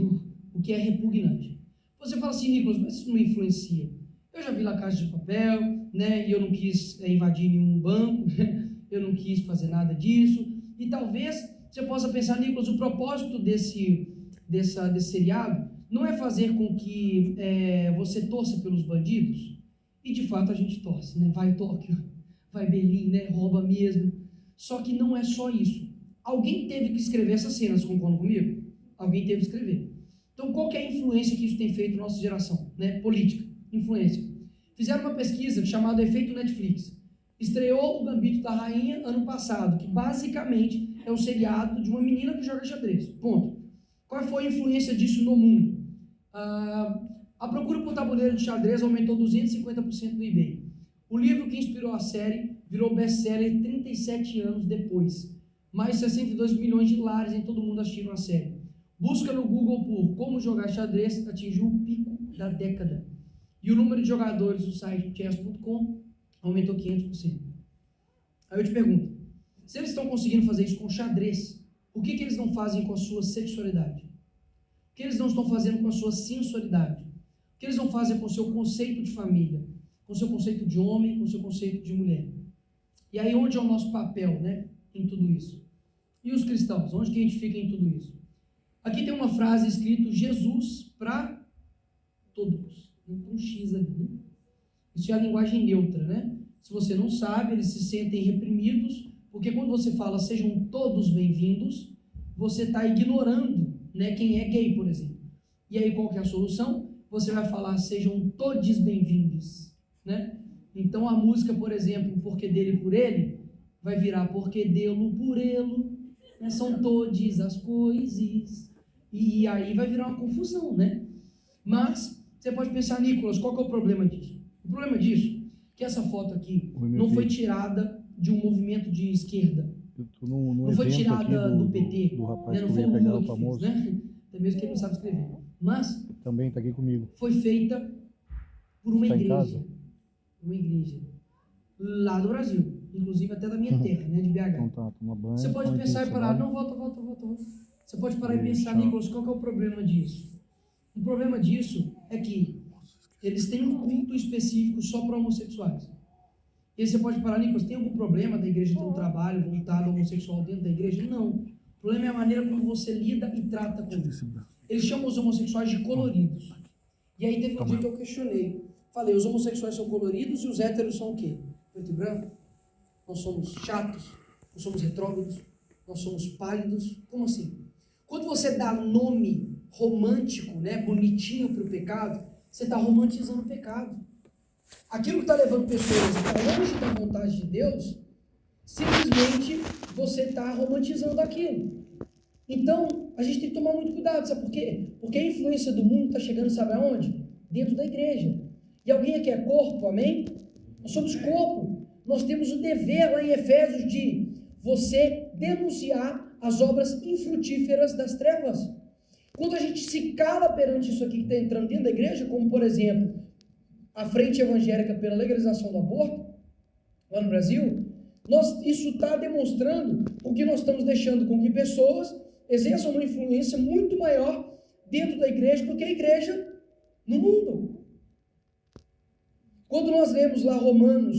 o que é repugnante. Você fala assim, Nicolas, mas isso não influencia. Eu já vi La Casa de Papel, né? E eu não quis invadir nenhum banco, eu não quis fazer nada disso. E talvez você possa pensar, Nicolas, o propósito desse seriado não é fazer com que você torça pelos bandidos. E de fato a gente torce, né? Vai Tóquio, vai Berlim, né? Rouba mesmo. Só que não é só isso. Alguém teve que escrever essas cenas, concordam comigo? Alguém teve que escrever. Então qual que é a influência que isso tem feito na nossa geração? Né? Política, influência. Fizeram uma pesquisa chamada Efeito Netflix. Estreou o Gambito da Rainha ano passado, que basicamente é um seriado de uma menina que joga xadrez. Ponto. Qual foi a influência disso no mundo? A procura por tabuleiro de xadrez aumentou 250% no eBay. O livro que inspirou a série virou best-seller 37 anos depois. Mais de 62 milhões de lares em todo o mundo assistiram a série. Busca no Google por como jogar xadrez atingiu o pico da década. E o número de jogadores do site chess.com aumentou 500%. Aí eu te pergunto, se eles estão conseguindo fazer isso com xadrez, o que eles não fazem com a sua sexualidade? O que eles não estão fazendo com a sua sensualidade? O que eles não fazem com o seu conceito de família? Com o seu conceito de homem, com o seu conceito de mulher? E aí onde é o nosso papel, né, em tudo isso? E os cristãos, onde que a gente fica em tudo isso? Aqui tem uma frase escrito Jesus para todos. Um X ali, né? Isso é a linguagem neutra, né? Se você não sabe, eles se sentem reprimidos, porque quando você fala sejam todos bem-vindos, você está ignorando, né, quem é gay, por exemplo. E aí qual que é a solução? Você vai falar sejam todos bem-vindos, né? Então a música, por exemplo, Porque dele por ele, vai virar Porque dele por ele, né? São todas as coisas. E aí vai virar uma confusão, né? Mas você pode pensar, Nicolas, qual que é o problema disso? O problema disso é que essa foto aqui não foi tirada de um movimento de esquerda. Não foi tirada do PT, do rapaz, né? Não que foi eu ia o pegar Lula o que famoso. fez, né? Até mesmo que ele não sabe escrever. Mas Também está aqui comigo. foi feita por uma Está em igreja. casa? Uma igreja. Lá do Brasil. Inclusive até da minha terra, né? De BH. Então tá, toma banho. Você pode põe pensar e parar, intencional. não, volta. Você pode parar e Deixa. pensar, Nicolas, qual que é o problema disso? O problema disso é que eles têm um culto específico só para homossexuais. E aí você pode parar, Nicolas, tem algum problema da igreja ter um trabalho voltado ao homossexual dentro da igreja? Não. O problema é a maneira como você lida e trata com isso. Eles chamam os homossexuais de coloridos. E aí teve um dia que eu questionei. Falei, os homossexuais são coloridos e os héteros são o quê? Preto e branco? Nós somos chatos, nós somos retrógrados, nós somos pálidos. Como assim? Quando você dá nome romântico, né, bonitinho para o pecado, você está romantizando o pecado. Aquilo que está levando pessoas para longe da vontade de Deus, simplesmente você está romantizando aquilo. Então, a gente tem que tomar muito cuidado, sabe por quê? Porque a influência do mundo está chegando, sabe aonde? Dentro da igreja. E alguém aqui é corpo, amém? Nós somos corpo. Nós temos o dever lá em Efésios de você denunciar as obras infrutíferas das trevas. Quando a gente se cala perante isso aqui que está entrando dentro da igreja, como por exemplo, a Frente Evangélica pela Legalização do Aborto, lá no Brasil, isso está demonstrando o que nós estamos deixando com que pessoas exerçam uma influência muito maior dentro da igreja do que a igreja no mundo. Quando nós lemos lá Romanos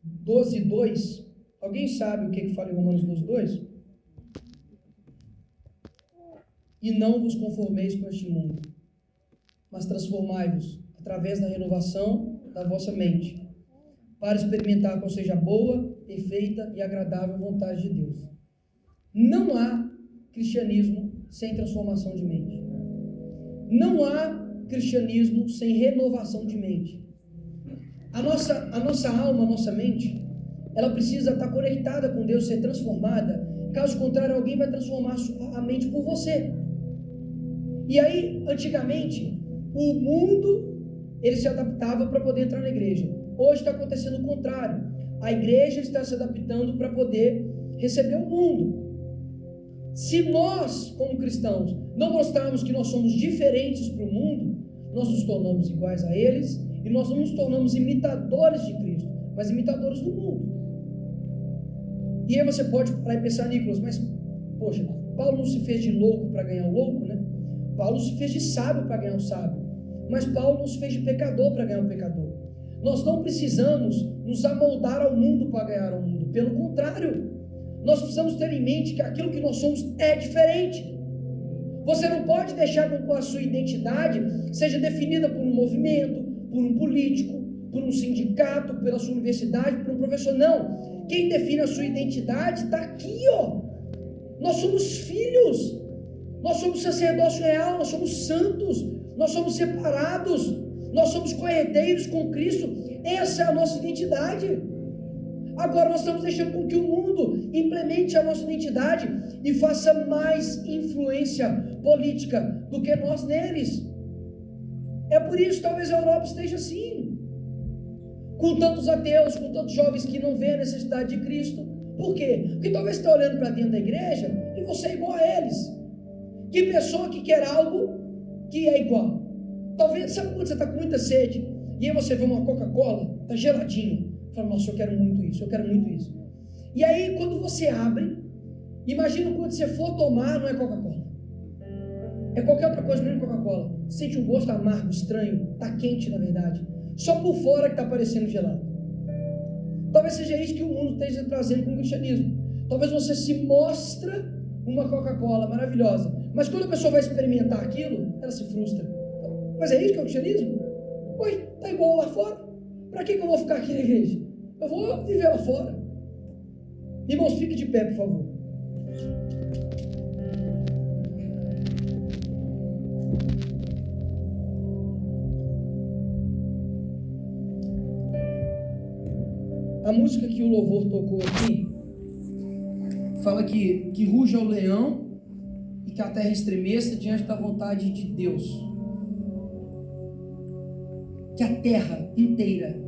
12:2, alguém sabe o que fala em Romanos 12:2? E não vos conformeis com este mundo, mas transformai-vos através da renovação da vossa mente, para experimentar qual seja a boa, perfeita e agradável vontade de Deus. Não há cristianismo sem transformação de mente. Não há cristianismo sem renovação de mente. A nossa alma, a nossa mente, ela precisa estar conectada com Deus, ser transformada. Caso contrário, alguém vai transformar a mente por você. E aí, antigamente, o mundo, ele se adaptava para poder entrar na igreja. Hoje está acontecendo o contrário. A igreja está se adaptando para poder receber o mundo. Se nós, como cristãos, não mostrarmos que nós somos diferentes para o mundo, nós nos tornamos iguais a eles e nós não nos tornamos imitadores de Cristo, mas imitadores do mundo. E aí você pode parar e pensar, Nicolas, mas, poxa, Paulo não se fez de louco para ganhar o louco, né? Paulo se fez de sábio para ganhar o sábio. Mas Paulo não se fez de pecador para ganhar o pecador. Nós não precisamos nos amoldar ao mundo para ganhar o mundo. Pelo contrário, nós precisamos ter em mente que aquilo que nós somos é diferente. Você não pode deixar com que a sua identidade seja definida por um movimento, por um político, por um sindicato, pela sua universidade, por um professor. Não. Quem define a sua identidade está aqui, ó. Nós somos filhos. Nós somos sacerdócio real, nós somos santos, nós somos separados, nós somos co-herdeiros com Cristo. Essa é a nossa identidade. Agora nós estamos deixando com que o mundo implemente a nossa identidade e faça mais influência política do que nós neles. É por isso que talvez a Europa esteja assim, com tantos ateus, com tantos jovens que não veem a necessidade de Cristo. Por quê? Porque talvez você está olhando para dentro da igreja e você é igual a eles. Que pessoa que quer algo que é igual? Talvez, sabe quando você está com muita sede e aí você vê uma Coca-Cola, está geladinha, fala, nossa, eu quero muito isso, eu quero muito isso. E aí quando você abre, imagina quando você for tomar, não é Coca-Cola, é qualquer outra coisa, menos Coca-Cola. Sente um gosto amargo, estranho, está quente na verdade, só por fora que está parecendo gelado. Talvez seja isso que o mundo esteja trazendo com o cristianismo. Talvez você se mostra uma Coca-Cola maravilhosa, mas quando a pessoa vai experimentar aquilo, ela se frustra. Mas é isso que é o cristianismo? Oi, tá igual lá fora? Para que eu vou ficar aqui na igreja? Eu vou viver lá fora. Irmãos, fique de pé, por favor. A música que o louvor tocou aqui fala que ruja o leão e que a terra estremeça diante da vontade de Deus. Que a terra inteira,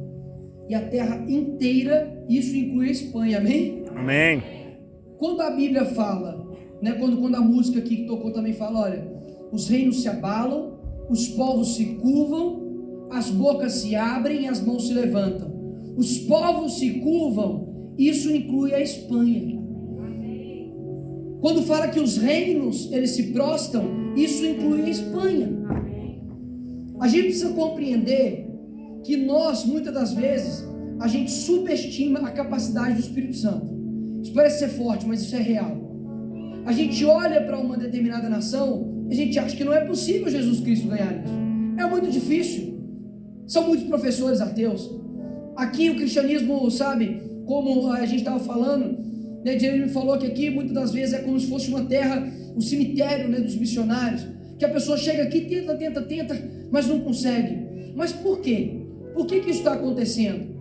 e a terra inteira, isso inclui a Espanha, amém? Amém. Quando a Bíblia fala, né, quando a música aqui que tocou também fala, olha, os reinos se abalam, os povos se curvam, as bocas se abrem e as mãos se levantam. Os povos se curvam, isso inclui a Espanha. Quando fala que os reinos, eles se prostram, isso inclui a Espanha. A gente precisa compreender que nós, muitas das vezes, a gente subestima a capacidade do Espírito Santo. Isso parece ser forte, mas isso é real. A gente olha para uma determinada nação, a gente acha que não é possível Jesus Cristo ganhar isso. É muito difícil. São muitos professores ateus. Aqui o cristianismo, sabe, como a gente estava falando, né, Jeremy falou que aqui muitas das vezes é como se fosse uma terra, um cemitério, né, dos missionários, que a pessoa chega aqui, tenta, mas não consegue. Mas por quê? Por que isso está acontecendo?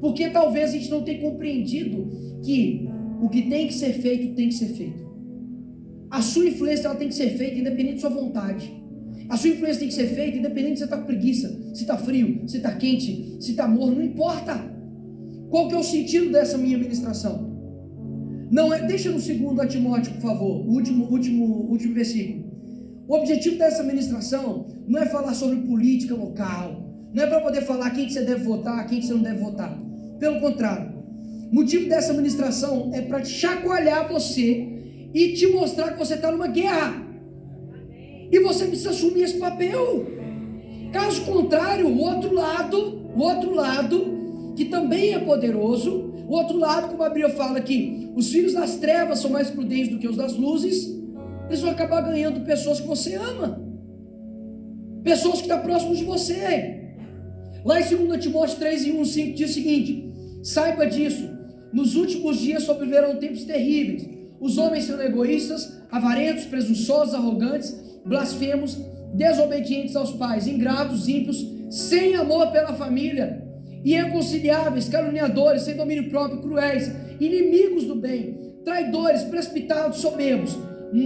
Porque talvez a gente não tenha compreendido que o que tem que ser feito, tem que ser feito. A sua influência ela tem que ser feita independente da sua vontade. A sua influência tem que ser feita independente se você está com preguiça, se está frio, se está quente, se está morno, não importa. Qual que é o sentido dessa minha ministração? Não é, deixa no 2 Timóteo, por favor, o último versículo. O objetivo dessa ministração não é falar sobre política local, não é para poder falar quem que você deve votar, quem que você não deve votar. Pelo contrário, o motivo dessa ministração é para chacoalhar você e te mostrar que você está numa guerra. E você precisa assumir esse papel. Caso contrário, o outro lado, que também é poderoso, o outro lado, como a Bíblia fala que os filhos das trevas são mais prudentes do que os das luzes, eles vão acabar ganhando pessoas que você ama, pessoas que estão próximas de você. Lá em 2 Timóteo 3:1-5 diz o seguinte: saiba disso, nos últimos dias sobreviverão tempos terríveis. Os homens serão egoístas, avarentos, presunçosos, arrogantes, blasfemos, desobedientes aos pais, ingratos, ímpios, sem amor pela família, irreconciliáveis, caluniadores, sem domínio próprio, cruéis, inimigos do bem, traidores, precipitados, soberbos,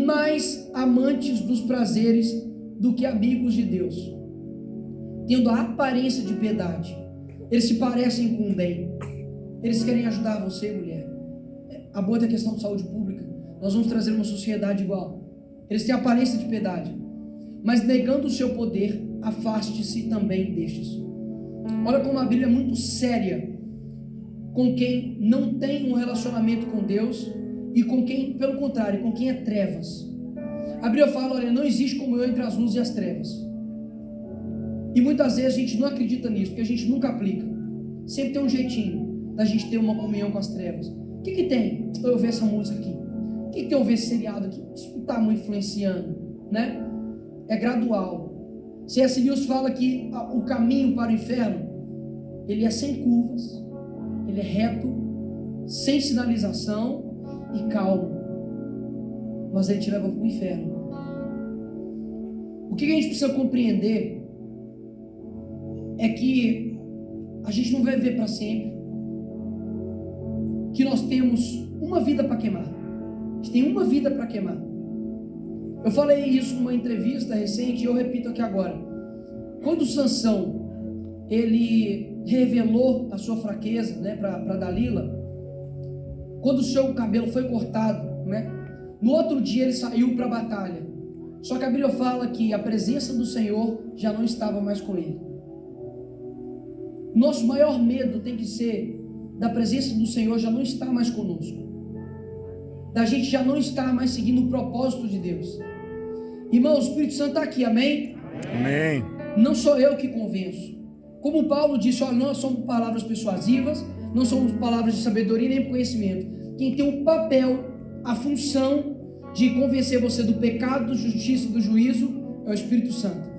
mais amantes dos prazeres do que amigos de Deus, tendo a aparência de piedade. Eles se parecem com o bem, eles querem ajudar você, mulher. Aborda a questão de saúde pública. Nós vamos trazer uma sociedade igual. Eles têm aparência de piedade, mas negando o seu poder, afaste-se também destes. Olha como a Bíblia é muito séria com quem não tem um relacionamento com Deus e com quem, pelo contrário, com quem é trevas. A Bíblia fala: olha, não existe como eu entre as luzes e as trevas. E muitas vezes a gente não acredita nisso, porque a gente nunca aplica. Sempre tem um jeitinho da gente ter uma comunhão com as trevas. O que tem? Eu ver essa música aqui. O que tem eu ver esse seriado aqui? Isso não está muito influenciando, né? É gradual. C.S. Lewis fala que o caminho para o inferno, ele é sem curvas, ele é reto, sem sinalização e calmo, mas ele te leva para o inferno. O que a gente precisa compreender é que a gente não vai viver para sempre, que nós temos uma vida para queimar. A gente tem uma vida para queimar. Eu falei isso numa entrevista recente e eu repito aqui agora. Quando Sansão ele revelou a sua fraqueza, né, para Dalila, quando o seu cabelo foi cortado, né, no outro dia ele saiu para a batalha. Só que a Bíblia fala que a presença do Senhor já não estava mais com ele. Nosso maior medo tem que ser da presença do Senhor já não estar mais conosco, da gente já não estar mais seguindo o propósito de Deus. Irmão, o Espírito Santo está aqui, amém? Amém. Não sou eu que convenço. Como Paulo disse, olha, não somos palavras persuasivas, não somos palavras de sabedoria nem conhecimento. Quem tem o papel, a função de convencer você do pecado, da justiça e do juízo é o Espírito Santo.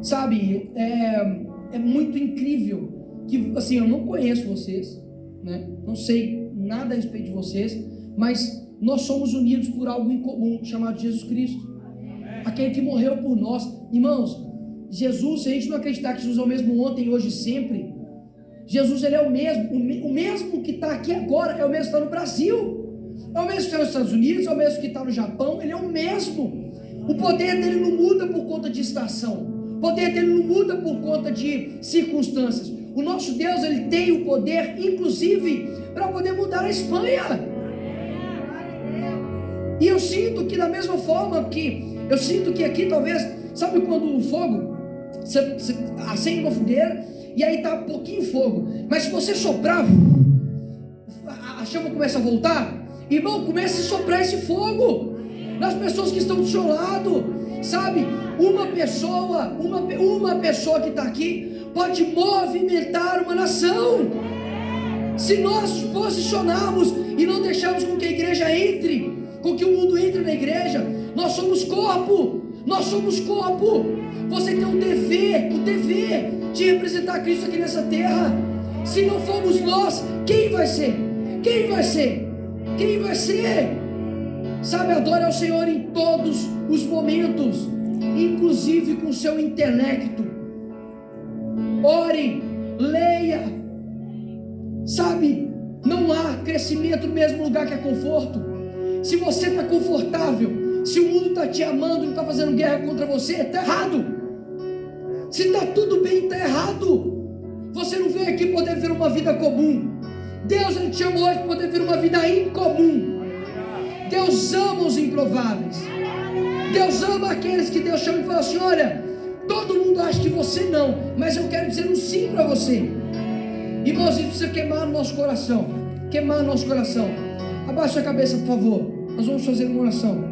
Sabe, é muito incrível que, assim, eu não conheço vocês, né? Não sei nada a respeito de vocês, mas nós somos unidos por algo em comum chamado Jesus Cristo, aquele que morreu por nós. Irmãos, Jesus, se a gente não acreditar que Jesus é o mesmo ontem, hoje e sempre, Jesus ele é o mesmo que está aqui agora, é o mesmo que está no Brasil, é o mesmo que está nos Estados Unidos, é o mesmo que está no Japão, ele é o mesmo. O poder dele não muda por conta de estação, o poder dele não muda por conta de circunstâncias. O nosso Deus, ele tem o poder, inclusive, para poder mudar a Espanha. E eu sinto que da mesma forma que eu sinto que aqui talvez, sabe quando o fogo, você acende uma fogueira e aí tá um pouquinho fogo, mas se você soprar, a chama começa a voltar. Irmão, comece a soprar esse fogo nas pessoas que estão do seu lado, sabe? Uma pessoa que está aqui pode movimentar uma nação. Se nós nos posicionarmos e não deixarmos com que a igreja entre, com que o mundo entre na igreja, nós somos corpo. Você tem o dever de representar Cristo aqui nessa terra. Se não formos nós, quem vai ser? Sabe, adore ao Senhor em todos os momentos, inclusive com seu intelecto. Ore, leia, sabe, não Não há crescimento no mesmo lugar que é conforto. Se você está confortável, se o mundo está te amando, não está fazendo guerra contra você, está errado. Se está tudo bem, está errado. Você não veio aqui poder viver uma vida comum. Deus, Ele te chamou hoje para poder viver uma vida incomum. Deus ama os improváveis. Deus ama aqueles que Deus chama e fala assim: olha, todo mundo acha que você não, mas eu quero dizer um sim para você. Irmãos, isso precisa queimar no nosso coração. Queimar no nosso coração. Abaixa a cabeça, por favor. Nós vamos fazer uma oração.